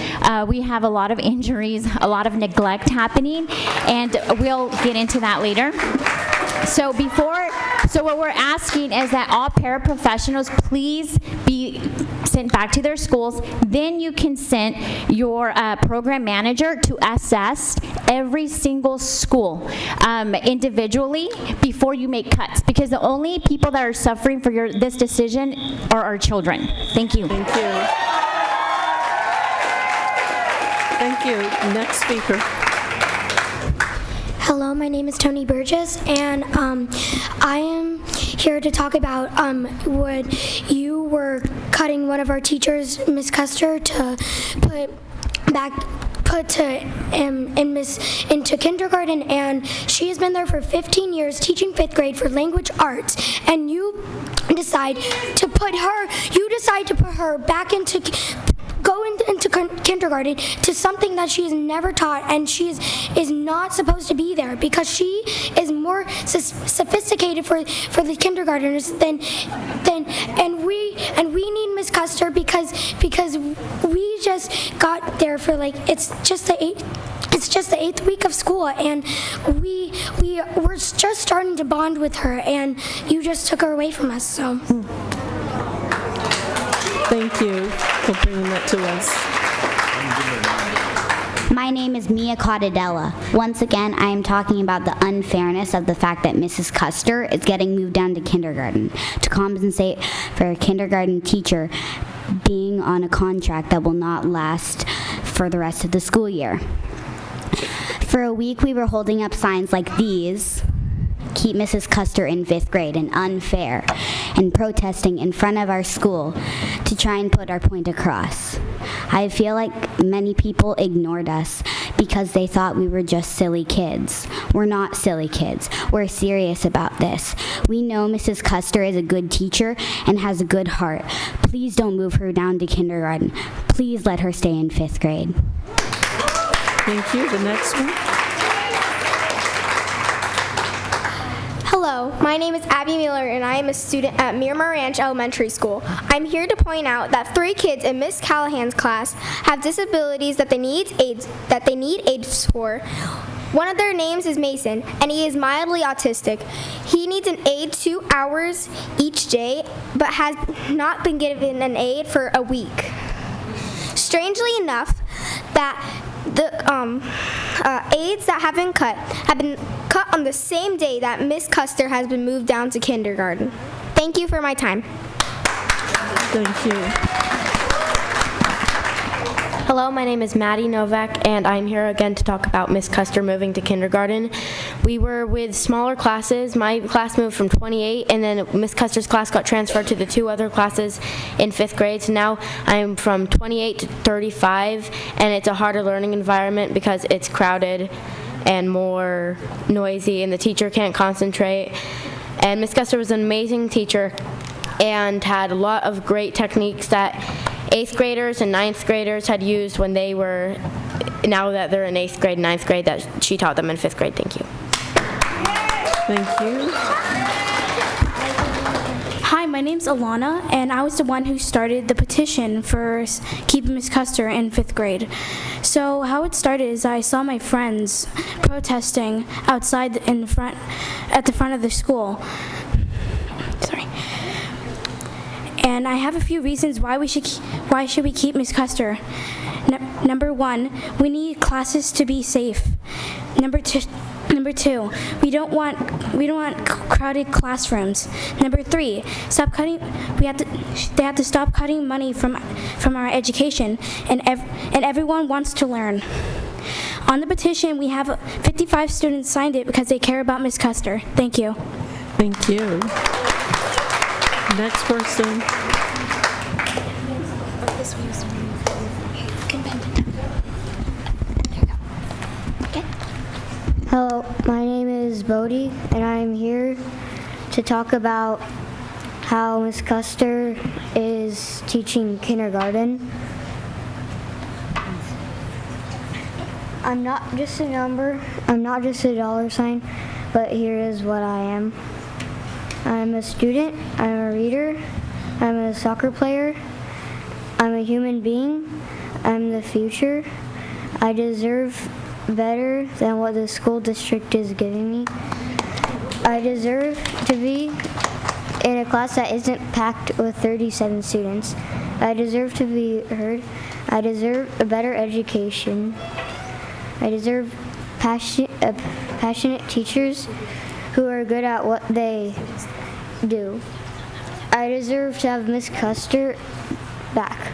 Speaker 6: We have a lot of injuries, a lot of neglect happening, and we'll get into that later. So what we're asking is that all paraprofessionals please be sent back to their schools. Then you can send your program manager to assess every single school individually before you make cuts, because the only people that are suffering for this decision are our children. Thank you.
Speaker 1: Thank you. Thank you. Next speaker.
Speaker 20: Hello, my name is Tony Burgess, and I am here to talk about when you were cutting one of our teachers, Miss Custer, to put into kindergarten, and she has been there for 15 years teaching 5th grade for language arts, and you decide to put her back into kindergarten to something that she has never taught, and she is not supposed to be there because she is more sophisticated for the kindergartners and we need Miss Custer because we just got there for it's just the 8th week of school, and we're just starting to bond with her, and you just took her away from us. So
Speaker 1: thank you for bringing that to us.
Speaker 21: My name is Mia Cotadella. Once again, I am talking about the unfairness of the fact that Mrs. Custer is getting moved down to kindergarten to compensate for a kindergarten teacher being on a contract that will not last for the rest of the school year. For a week, we were holding up signs like these, keep Mrs. Custer in 5th grade and unfair, and protesting in front of our school to try and put our point across. I feel like many people ignored us because they thought we were just silly kids. We're not silly kids. We're serious about this. We know Mrs. Custer is a good teacher and has a good heart. Please don't move her down to kindergarten. Please let her stay in 5th grade.
Speaker 1: Thank you. The next one.
Speaker 9: Hello, my name is Abby Miller and I am a student at Miramar Ranch Elementary School. I'm here to point out that 3 kids in Miss Callahan's class have disabilities that they need aids for. One of their names is Mason, and he is mildly autistic. He needs an aid 2 hours each day, but has not been given an aid for a week. Strangely enough, that the aids that have been cut on the same day that Miss Custer has been moved down to kindergarten. Thank you for my time.
Speaker 1: Thank you.
Speaker 13: Hello, my name is Maddie Novak, and I'm here again to talk about Miss Custer moving to kindergarten. We were with smaller classes. My class moved from 28, and then Miss Custer's class got transferred to the 2 other classes in 5th grade. So now I'm from 28 to 35, and it's a harder learning environment because it's crowded and more noisy, and the teacher can't concentrate. And Miss Custer was an amazing teacher and had a lot of great techniques that 8th graders and 9th graders had used when they were, now that they're in 8th grade and 9th grade, that she taught them in 5th grade. Thank you.
Speaker 1: Thank you.
Speaker 20: Hi, my name's Alana, and I was the one who started the petition for keeping Miss Custer in 5th grade. So how it started is I saw my friends protesting outside at the front of the school. Sorry. And I have a few reasons why should we keep Miss Custer. Number 1, we need classes to be safe. Number 2, we don't want crowded classrooms. Number 3, they have to stop cutting money from our education, and everyone wants to learn. On the petition, we have 55 students signed it because they care about Miss Custer. Thank you.
Speaker 1: Thank you. Next person.
Speaker 21: Hello, my name is Bodie, and I'm here to talk about how Miss Custer is teaching kindergarten. I'm not just a number, I'm not just a dollar sign, but here is what I am. I'm a student, I'm a reader, I'm a soccer player, I'm a human being, I'm the future. I deserve better than what the school district is giving me. I deserve to be in a class that isn't packed with 37 students. I deserve to be heard. I deserve a better education. I deserve passionate teachers who are good at what they do. I deserve to have Miss Custer back.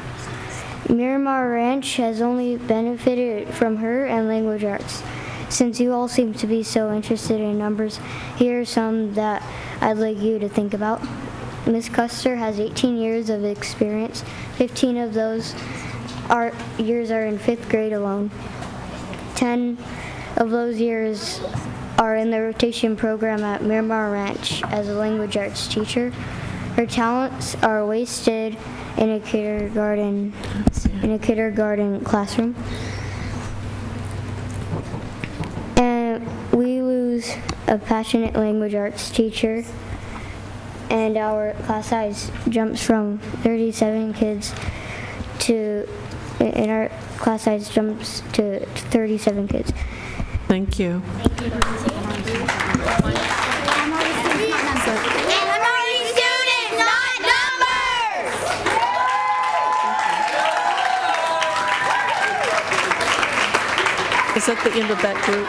Speaker 21: Miramar Ranch has only benefited from her and language arts. Since you all seem to be so interested in numbers, here are some that I'd like you to think about. Miss Custer has 18 years of experience. 15 of those years are in 5th grade alone. 10 of those years are in the rotation program at Miramar Ranch as a language arts teacher. Her talents are wasted in a kindergarten classroom. And we lose a passionate language arts teacher, and our class size jumps from 37 kids to 37 kids.
Speaker 1: Thank you. Is that the end of that group?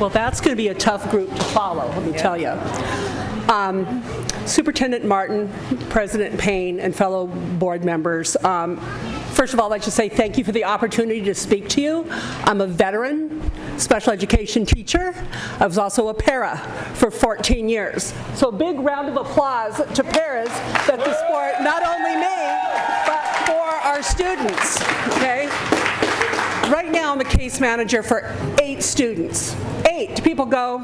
Speaker 22: Well, that's going to be a tough group to follow, let me tell you. Superintendent Martin, President Payne, and fellow board members, First of all, I'd like to say thank you for the opportunity to speak to you. I'm a veteran special education teacher. I was also a para for 14 years. So a big round of applause to paras that support not only me, but for our students, okay? Right now, I'm a case manager for 8 students. 8. People go,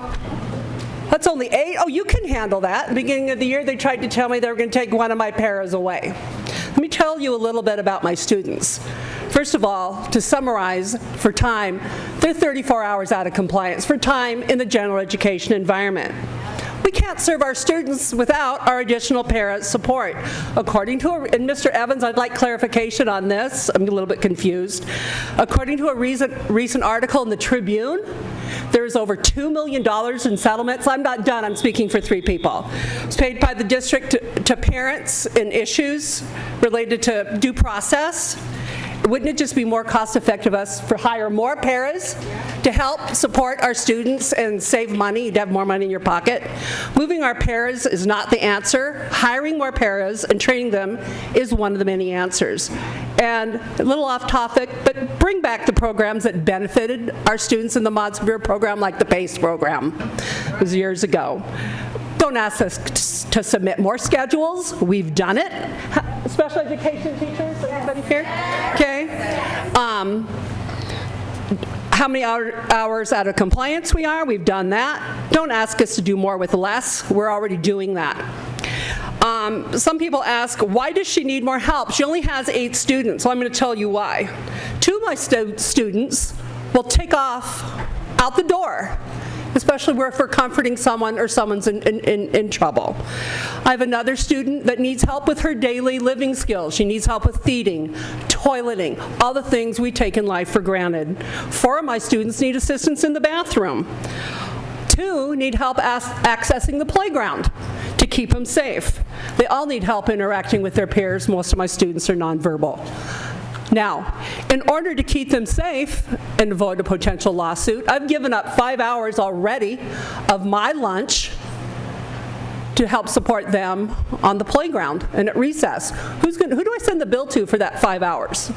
Speaker 22: that's only 8? Oh, you can handle that. At the beginning of the year, they tried to tell me they were going to take one of my paras away. Let me tell you a little bit about my students. First of all, to summarize for time, they're 34 hours out of compliance for time in the general education environment. We can't serve our students without our additional para support. According to, and Mr. Evans, I'd like clarification on this. I'm a little bit confused. According to a recent article in the Tribune, there's over $2 million in settlements. I'm not done, I'm speaking for 3 people. It's paid by the district to parents in issues related to due process. Wouldn't it just be more cost-effective us for hire more paras to help support our students and save money? You'd have more money in your pocket. Moving our paras is not the answer. Hiring more paras and training them is one of the many answers. And a little off topic, but bring back the programs that benefited our students in the Mod Severe program, like the PACE program. It was years ago. Don't ask us to submit more schedules. We've done it. Special education teachers, anybody here? Okay. How many hours out of compliance we are? We've done that. Don't ask us to do more with less. We're already doing that. Some people ask, why does she need more help? She only has 8 students. Well, I'm going to tell you why. 2 of my students will take off out the door, especially if we're comforting someone or someone's in trouble. I have another student that needs help with her daily living skills. She needs help with feeding, toileting, all the things we take in life for granted. 4 of my students need assistance in the bathroom. 2 need help accessing the playground to keep them safe. They all need help interacting with their peers. Most of my students are nonverbal. Now, in order to keep them safe and avoid a potential lawsuit, I've given up 5 hours already of my lunch to help support them on the playground and at recess. Who do I send the bill to for that 5 hours?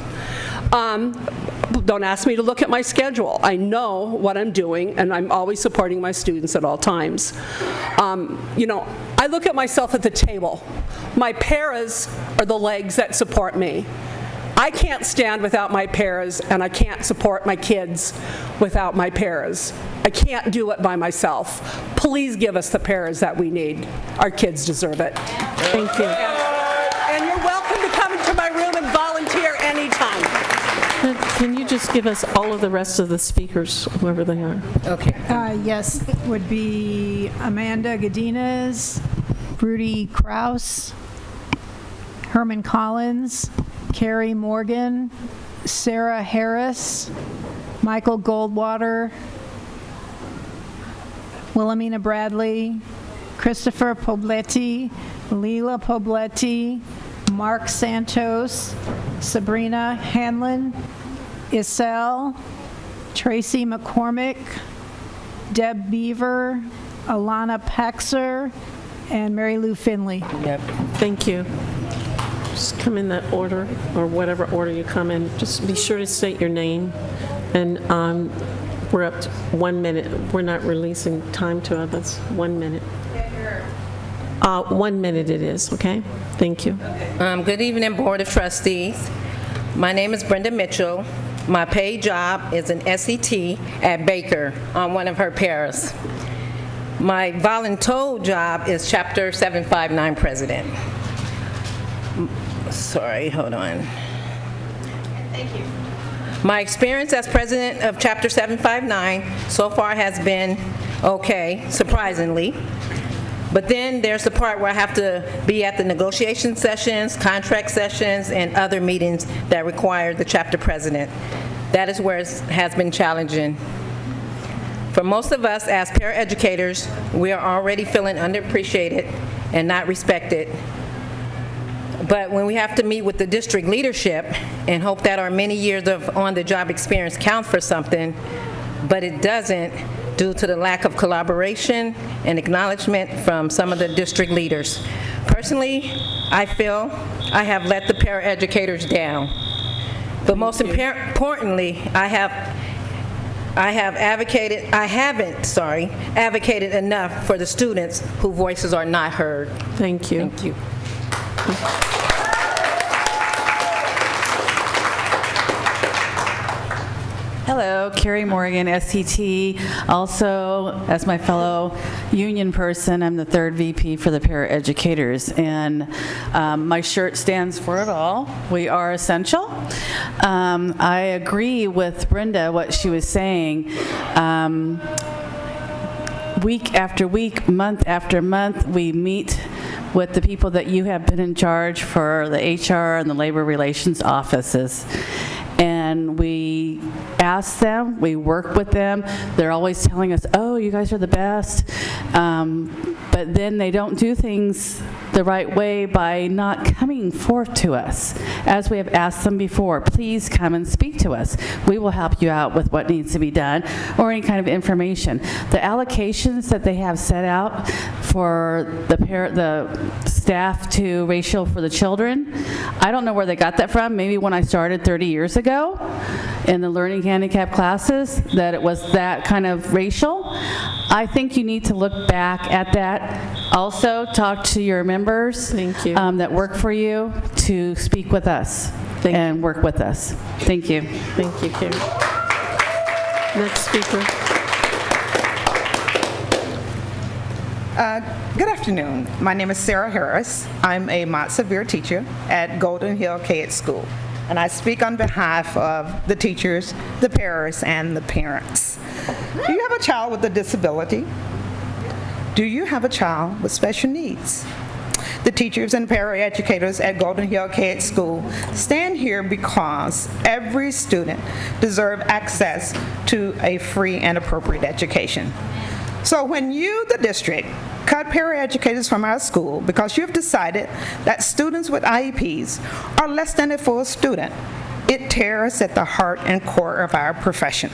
Speaker 22: Don't ask me to look at my schedule. I know what I'm doing, and I'm always supporting my students at all times. You know, I look at myself at the table. My paras are the legs that support me. I can't stand without my paras, and I can't support my kids without my paras. I can't do it by myself. Please give us the paras that we need. Our kids deserve it. Thank you. And you're welcome to come into my room and volunteer anytime.
Speaker 1: Can you just give us all of the rest of the speakers, whoever they are?
Speaker 11: Okay.
Speaker 3: Yes, would be Amanda Godinez, Rudy Kraus, Herman Collins, Carrie Morgan, Sarah Harris, Michael Goldwater, Wilhelmina Bradley, Christopher Pobletti, Leela Pobletti, Mark Santos, Sabrina Hanlon, Isel, Tracy McCormick, Deb Beaver, Alana Paxer, and Mary Lou Finley.
Speaker 11: Yep.
Speaker 1: Thank you. Just come in that order, or whatever order you come in. Just be sure to state your name. And we're up to 1 minute. We're not releasing time to others. 1 minute. 1 minute it is, okay? Thank you.
Speaker 10: Good evening, Board of Trustees. My name is Brenda Mitchell. My paid job is an SET at Baker on one of her paras. My voluntold job is Chapter 759 president. Sorry, hold on.
Speaker 8: Thank you.
Speaker 10: My experience as president of Chapter 759 so far has been okay, surprisingly. But then there's the part where I have to be at the negotiation sessions, contract sessions, and other meetings that require the chapter president. That is where it has been challenging. For most of us as paraeducators, we are already feeling underappreciated and not respected. But when we have to meet with the district leadership and hope that our many years of on-the-job experience count for something, but it doesn't, due to the lack of collaboration and acknowledgement from some of the district leaders. Personally, I feel I have let the paraeducators down. But most importantly, I haven't advocated enough for the students whose voices are not heard.
Speaker 1: Thank you.
Speaker 10: Thank you.
Speaker 7: Hello, Carrie Morgan, SCT. Also, as my fellow union person, I'm the third VP for the paraeducators, and my shirt stands for it all. We are essential. I agree with Brenda, what she was saying. Week after week, month after month, we meet with the people that you have been in charge for the HR and the labor relations offices. And we ask them, we work with them. They're always telling us, oh, you guys are the best. But then they don't do things the right way by not coming forth to us. As we have asked them before, please come and speak to us. We will help you out with what needs to be done or any kind of information. The allocations that they have set out for the staff to ratio for the children, I don't know where they got that from. Maybe when I started 30 years ago in the learning handicap classes, that it was that kind of racial. I think you need to look back at that. Also, talk to your members that work for you to speak with us and work with us. Thank you.
Speaker 1: Thank you, Carrie. Next speaker.
Speaker 15: Good afternoon. My name is Sarah Harris. I'm a Mont Sevier teacher at Golden Hill K-8 School, and I speak on behalf of the teachers, the paras, and the parents. Do you have a child with a disability? Do you have a child with special needs? The teachers and paraeducators at Golden Hill K-8 School stand here because every student deserves access to a free and appropriate education. So when you, the district, cut paraeducators from our school because you've decided that students with IEPs are less than a full student, it tears at the heart and core of our profession.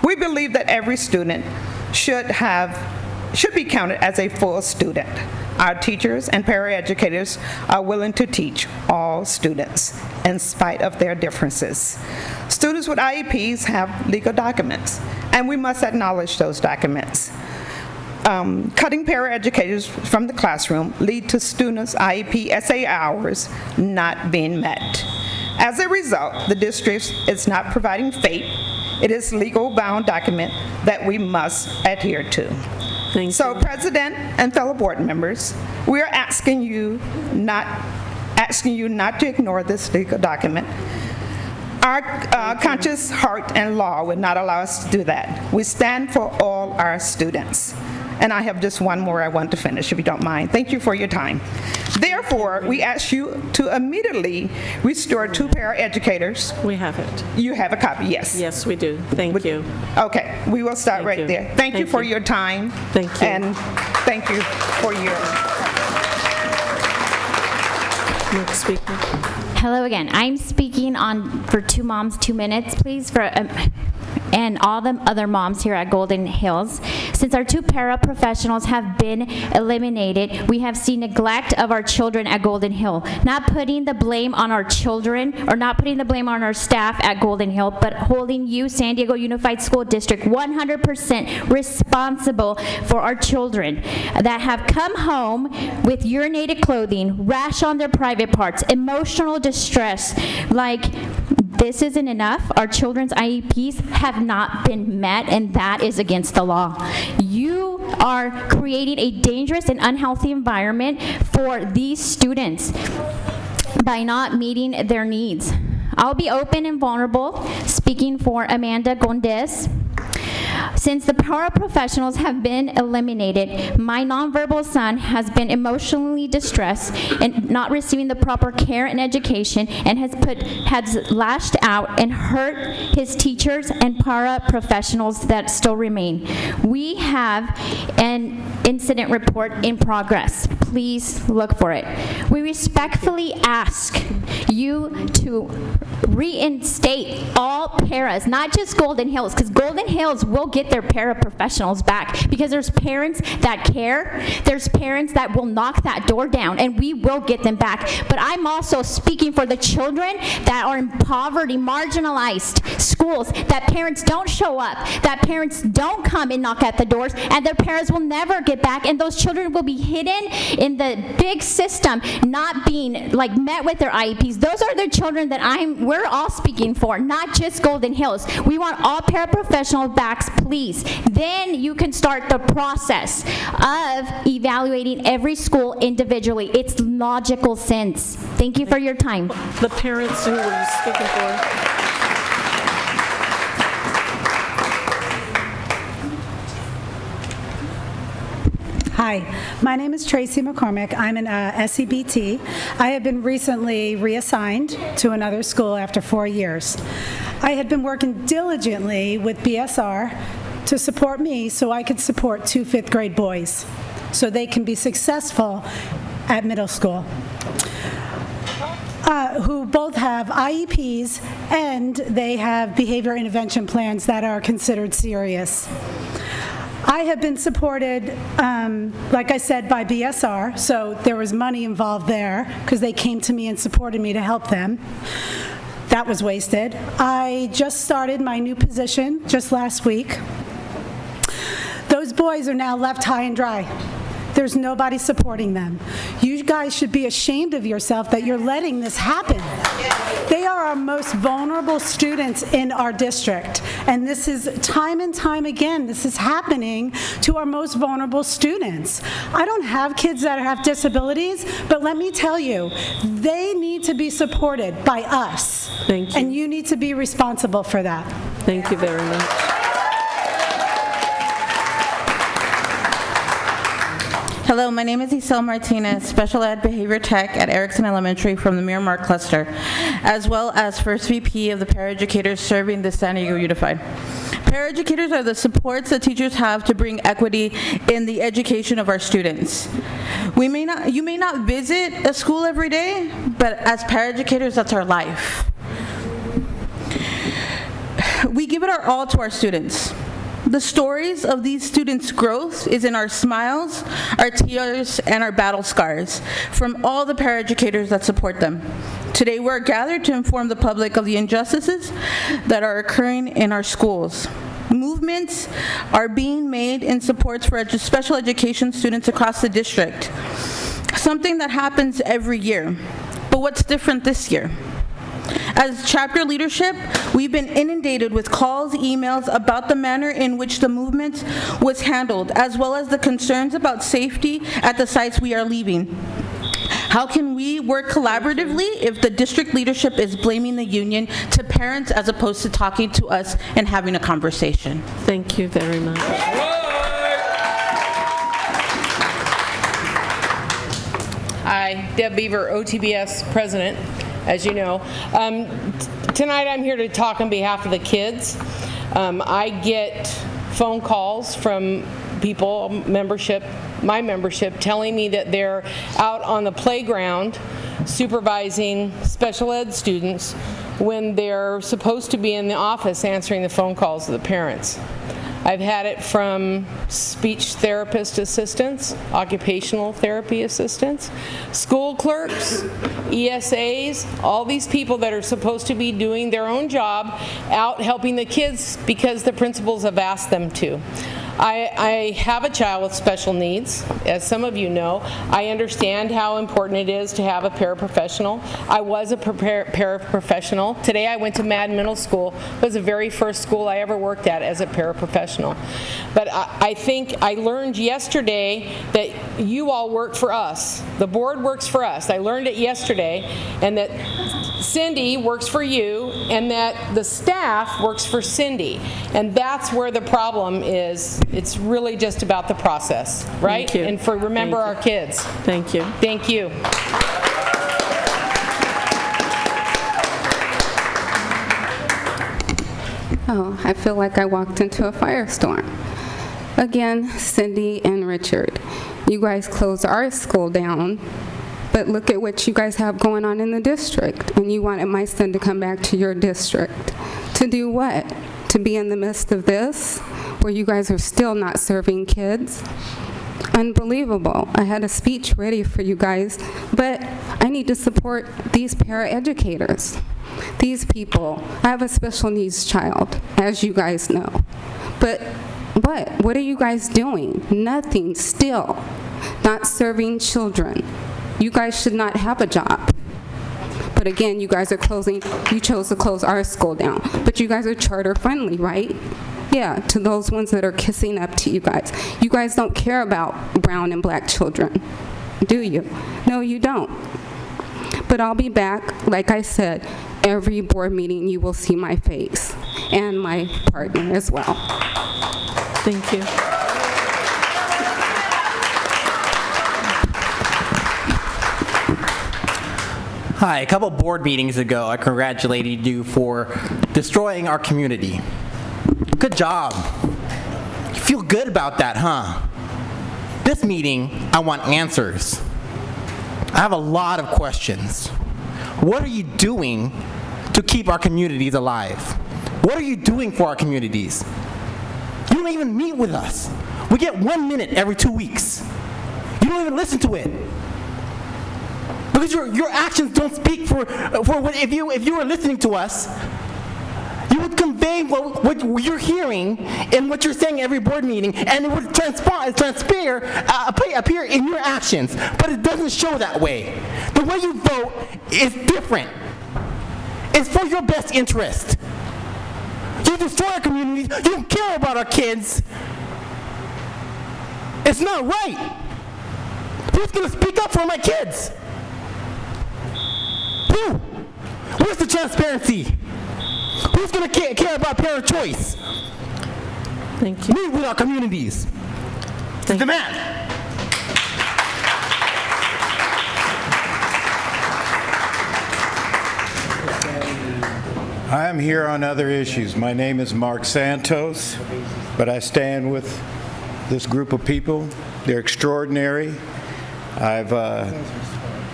Speaker 15: We believe that every student should be counted as a full student. Our teachers and paraeducators are willing to teach all students in spite of their differences. Students with IEPs have legal documents, and we must acknowledge those documents. Cutting paraeducators from the classroom lead to students' IEP SA hours not being met. As a result, the district is not providing FAPE. It is a legal bound document that we must adhere to. So, President and fellow board members, we are asking you not to ignore this legal document. Our conscious heart and law would not allow us to do that. We stand for all our students. And I have just one more I want to finish, if you don't mind. Thank you for your time. Therefore, we ask you to immediately restore 2 paraeducators.
Speaker 1: We have it.
Speaker 15: You have a copy, yes.
Speaker 1: Yes, we do. Thank you.
Speaker 15: Okay, we will start right there. Thank you for your time.
Speaker 1: Thank you.
Speaker 15: And thank you for your...
Speaker 1: Next speaker.
Speaker 6: Hello again. I'm speaking for 2 moms, 2 minutes, please, and all the other moms here at Golden Hills. Since our 2 paraprofessionals have been eliminated, we have seen neglect of our children at Golden Hill. Not putting the blame on our children or not putting the blame on our staff at Golden Hill, but holding you, San Diego Unified School District, 100% responsible for our children that have come home with urinated clothing, rash on their private parts, emotional distress. Like, this isn't enough. Our children's IEPs have not been met, and that is against the law. You are creating a dangerous and unhealthy environment for these students by not meeting their needs. I'll be open and vulnerable, speaking for Amanda Gondes. Since the paraprofessionals have been eliminated, my nonverbal son has been emotionally distressed and not receiving the proper care and education, and has lashed out and hurt his teachers and paraprofessionals that still remain. We have an incident report in progress. please look for it. We respectfully ask you to reinstate all paras, not just Golden Hills, because Golden Hills will get their paraprofessionals back, because there's parents that care, there's parents that will knock that door down, and we will get them back. But I'm also speaking for the children that are in poverty, marginalized schools, that parents don't show up, that parents don't come and knock at the doors, and their parents will never get back, and those children will be hidden in the big system, not being like met with their IEPs. Those are the children that we're all speaking for, not just Golden Hills. We want all paraprofessional backs, please. Then you can start the process of evaluating every school individually. It's logical sense. Thank you for your time.
Speaker 1: The parents who were speaking for.
Speaker 2: Hi, my name is Tracy McCormick. I'm an SEBT. I have been recently reassigned to another school after 4 years. I had been working diligently with BSR to support me so I could support 2 fifth-grade boys so they can be successful at middle school, who both have IEPs and they have behavior intervention plans that are considered serious. I have been supported, like I said, by BSR, so there was money involved there because they came to me and supported me to help them. That was wasted. I just started my new position just last week. Those boys are now left high and dry. There's nobody supporting them. You guys should be ashamed of yourself that you're letting this happen. They are our most vulnerable students in our district, and this is time and time again, this is happening to our most vulnerable students. I don't have kids that have disabilities, but let me tell you, they need to be supported by us.
Speaker 1: Thank you.
Speaker 2: And you need to be responsible for that.
Speaker 1: Thank you very much.
Speaker 12: Hello, my name is Isel Martinez, Special Ed Behavior Tech at Erickson Elementary from the Miramar Cluster, as well as First VP of the paraeducators serving the San Diego Unified. Paraeducators are the supports that teachers have to bring equity in the education of our students. You may not visit a school every day, but as paraeducators, that's our life. We give it our all to our students. The stories of these students' growth is in our smiles, our tears, and our battle scars from all the paraeducators that support them. Today we're gathered to inform the public of the injustices that are occurring in our schools. Movements are being made in supports for special education students across the district, something that happens every year. But what's different this year? As chapter leadership, we've been inundated with calls, emails about the manner in which the movement was handled, as well as the concerns about safety at the sites we are leaving. How can we work collaboratively if the district leadership is blaming the union to parents as opposed to talking to us and having a conversation?
Speaker 1: Thank you very much.
Speaker 23: Hi, Deb Beaver, OTBS president, as you know. Tonight I'm here to talk on behalf of the kids. I get phone calls from people, my membership, telling me that they're out on the playground supervising special ed students when they're supposed to be in the office answering the phone calls of the parents. I've had it from speech therapist assistants, occupational therapy assistants, school clerks, ESAs, all these people that are supposed to be doing their own job out helping the kids because the principals have asked them to. I have a child with special needs, as some of you know. I understand how important it is to have a paraprofessional. I was a paraprofessional. Today I went to Madden Middle School. It was the very first school I ever worked at as a paraprofessional. But I think I learned yesterday that you all work for us. The board works for us. I learned it yesterday, and that Cindy works for you, and that the staff works for Cindy. And that's where the problem is. It's really just about the process, right?
Speaker 1: Thank you.
Speaker 23: And remember our kids.
Speaker 1: Thank you.
Speaker 23: Thank you.
Speaker 24: Oh, I feel like I walked into a firestorm. Again, Cindy and Richard.
Speaker 14: You guys closed our school down, but look at what you guys have going on in the district. And you wanted my son to come back to your district. To do what? To be in the midst of this, where you guys are still not serving kids? Unbelievable. I had a speech ready for you guys, but I need to support these paraeducators. These people. I have a special needs child, as you guys know. But what are you guys doing? Nothing still. Not serving children. You guys should not have a job. But again, you guys are closing, you chose to close our school down. But you guys are charter friendly, right? Yeah, to those ones that are kissing up to you guys. You guys don't care about brown and black children, do you? No, you don't. But I'll be back, like I said, every board meeting you will see my face and my partner as well.
Speaker 1: Thank you.
Speaker 16: Hi, a couple board meetings ago, I congratulated you for destroying our community. Good job. You feel good about that, huh? This meeting, I want answers. I have a lot of questions. What are you doing to keep our communities alive? What are you doing for our communities? You don't even meet with us. We get 1 minute every 2 weeks. You don't even listen to it. Because your actions don't speak for what, if you were listening to us, you would convey what you're hearing and what you're saying every board meeting, and it would appear in your actions. But it doesn't show that way. The way you vote is different. It's for your best interest. You destroy our communities. You don't care about our kids. It's not right. Who's going to speak up for my kids? Who? Where's the transparency? Who's going to care about parent choice?
Speaker 1: Thank you.
Speaker 16: Meet with our communities. Demand.
Speaker 18: I am here on other issues. My name is Mark Santos, but I stand with this group of people. They're extraordinary. I've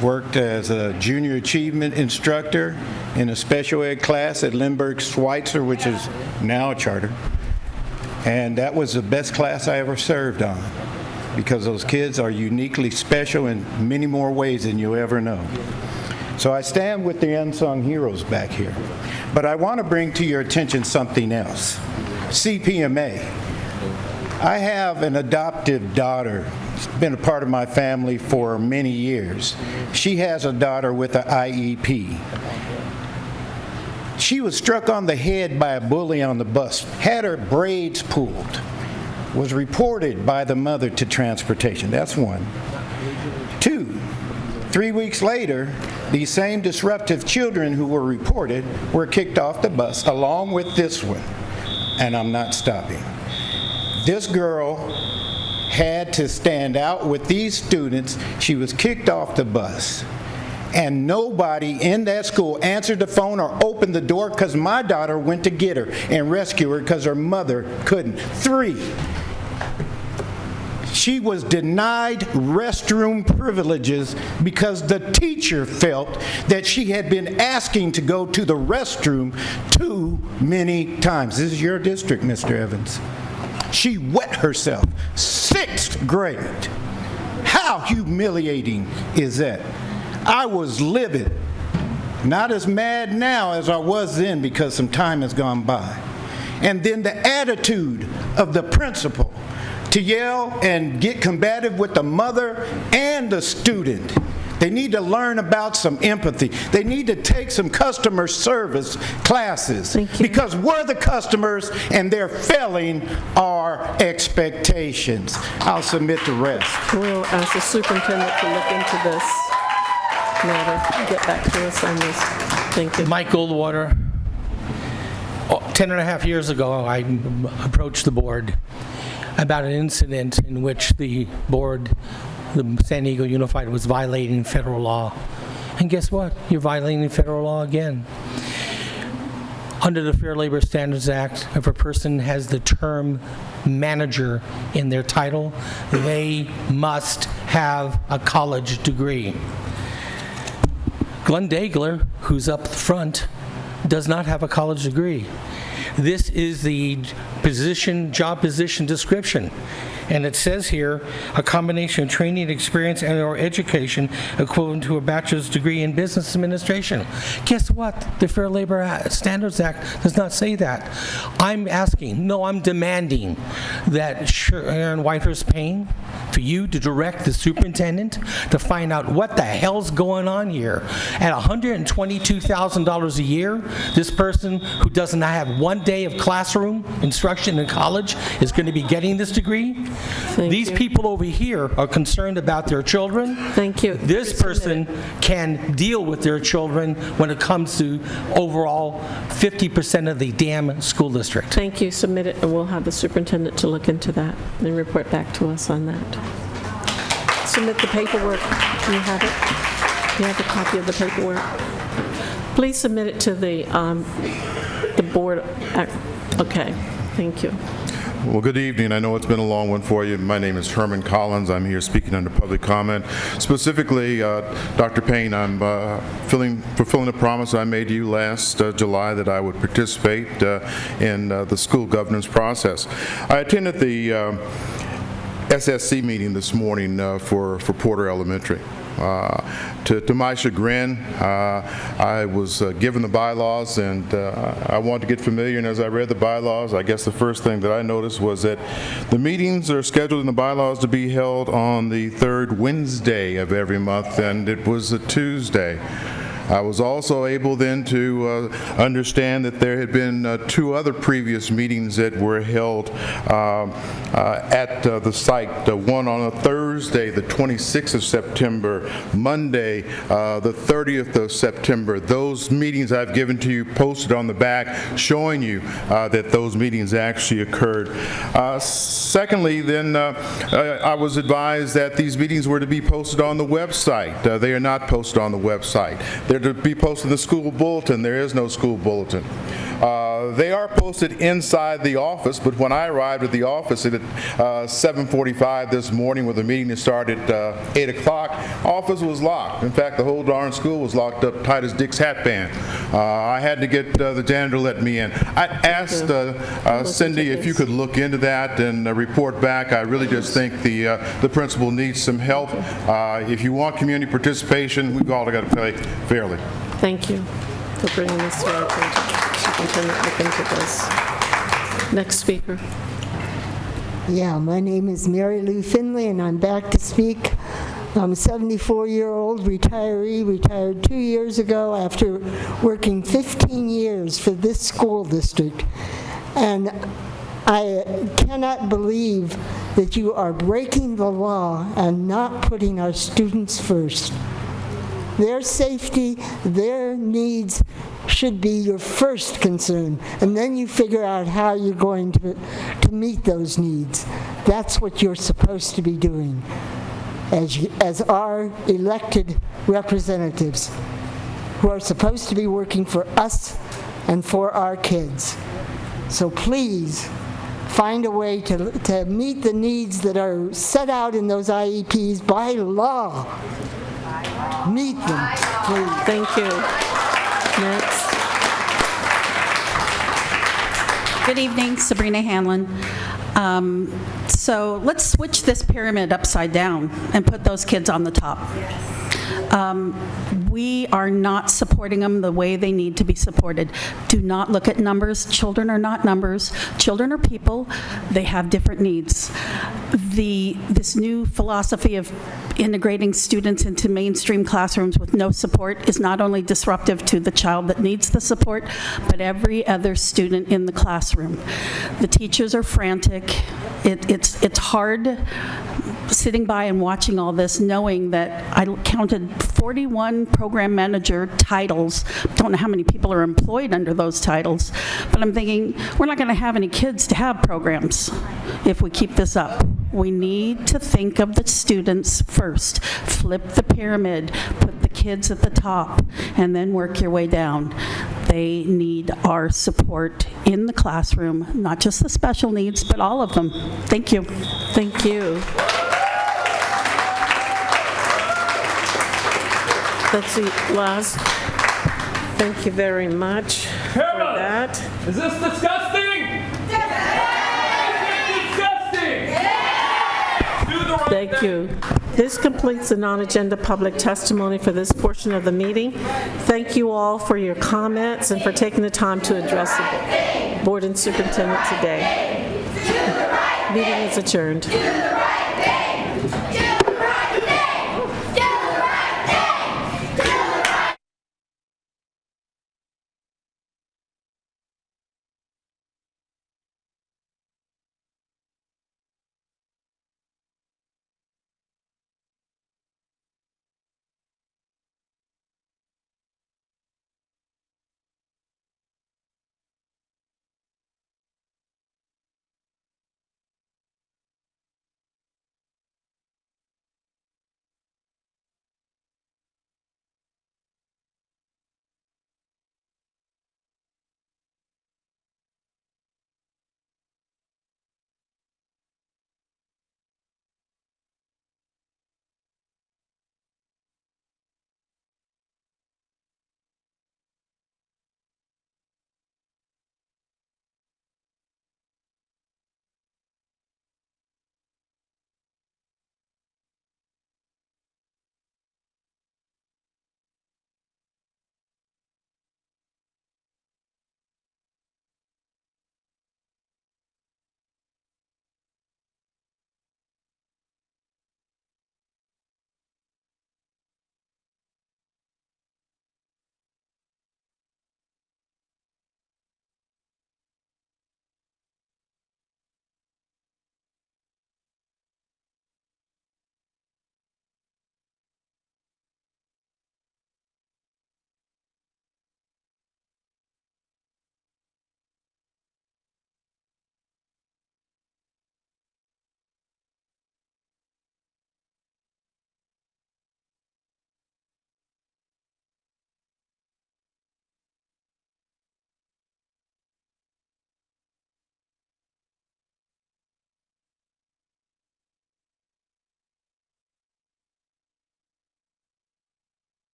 Speaker 18: worked as a junior achievement instructor in a special ed class at Lindbergh-Schweitzer, which is now a charter. And that was the best class I ever served on, because those kids are uniquely special in many more ways than you'll ever know. So I stand with the unsung heroes back here. But I want to bring to your attention something else. CPMA. I have an adoptive daughter. She's been a part of my family for many years. She has a daughter with an IEP. She was struck on the head by a bully on the bus, had her braids pulled, was reported by the mother to transportation. That's one. 2, 3 weeks later, these same disruptive children who were reported were kicked off the bus along with this one. And I'm not stopping. This girl had to stand out with these students. She was kicked off the bus. And nobody in that school answered the phone or opened the door, because my daughter went to get her and rescue her because her mother couldn't. 3, she was denied restroom privileges because the teacher felt that she had been asking to go to the restroom too many times. This is your district, Mr. Evans. She wet herself. 6th grade. How humiliating is that? I was livid. Not as mad now as I was then, because some time has gone by. And then the attitude of the principal to yell and get combative with the mother and the student. They need to learn about some empathy. They need to take some customer service classes, because we're the customers and they're failing our expectations. I'll submit the rest.
Speaker 1: We'll ask the superintendent to look into this matter and get back to us on this. Thank you.
Speaker 24: Mike Goldwater. 10 and a half years ago, I approached the board about an incident in which the board, the San Diego Unified, was violating federal law. And guess what? You're violating federal law again. Under the Fair Labor Standards Act, if a person has the term manager in their title, they must have a college degree. Glenn Dagler, who's up front, does not have a college degree. This is the job position description. And it says here, a combination of training, experience, and/or education equivalent to a bachelor's degree in business administration. Guess what? The Fair Labor Standards Act does not say that. I'm demanding that Sharon Whitehurst Payne, for you to direct the superintendent to find out what the hell's going on here. At $122,000 a year, this person who does not have one day of classroom instruction in college is going to be getting this degree? These people over here are concerned about their children.
Speaker 1: Thank you.
Speaker 24: This person can deal with their children when it comes to overall 50% of the damn school district.
Speaker 1: Thank you. Submit it, and we'll have the superintendent to look into that and report back to us on that. Submit the paperwork. Do you have it? Do you have a copy of the paperwork? Please submit it to the board. Okay. Thank you.
Speaker 4: Well, good evening. I know it's been a long one for you. My name is Herman Collins. I'm here speaking under public comment. Specifically, Dr. Payne, I'm fulfilling a promise I made to you last July that I would participate in the school governance process. I attended the SSC meeting this morning for Porter Elementary. To my chagrin, I was given the bylaws, and I wanted to get familiar, and as I read the bylaws, I guess the first thing that I noticed was that the meetings are scheduled in the bylaws to be held on the third Wednesday of every month, and it was a Tuesday. I was also able then to understand that there had been two other previous meetings that were held at the site, one on a Thursday, the 26th of September, Monday, the 30th of September. Those meetings I've given to you posted on the back showing you that those meetings actually occurred. Secondly, then, I was advised that these meetings were to be posted on the website. They are not posted on the website. They're to be posted in the school bulletin. There is no school bulletin. They are posted inside the office, but when I arrived at the office at 7:45 this morning with the meeting that started at 8 o'clock, office was locked. In fact, the whole darn school was locked up tight as Dick's hat band. I had to get the janitor to let me in. I asked Cindy if you could look into that and report back. I really just think the principal needs some help. If you want community participation, we've all got to play fairly.
Speaker 1: Thank you for bringing this to our attention. Superintendent, look into this. Next speaker.
Speaker 5: Yeah, my name is Mary Lou Finley, and I'm back to speak. I'm a 74-year-old retiree, retired 2 years ago after working 15 years for this school district. And I cannot believe that you are breaking the law and not putting our students first. Their safety, their needs should be your first concern, and then you figure out how you're going to meet those needs. That's what you're supposed to be doing as our elected representatives who are supposed to be working for us and for our kids. So please, find a way to meet the needs that are set out in those IEPs by law. Meet them, please.
Speaker 1: Thank you. Next.
Speaker 17: Good evening, Sabrina Hanlon. So let's switch this pyramid upside down and put those kids on the top. We are not supporting them the way they need to be supported. Do not look at numbers. Children are not numbers. Children are people. They have different needs. This new philosophy of integrating students into mainstream classrooms with no support is not only disruptive to the child that needs the support, but every other student in the classroom. The teachers are frantic. It's hard sitting by and watching all this, knowing that I counted 41 program manager titles. Don't know how many people are employed under those titles, but I'm thinking we're not going to have any kids to have programs if we keep this up. We need to think of the students first. Flip the pyramid, put the kids at the top, and then work your way down. They need our support in the classroom, not just the special needs, but all of them. Thank you.
Speaker 1: Thank you. Let's see, Laz. Thank you very much for that.
Speaker 9: Is this disgusting? Disgusting!
Speaker 1: Thank you. This completes the non-agenda public testimony for this portion of the meeting. Thank you all for your comments and for taking the time to address the board and superintendent today. Meeting is adjourned.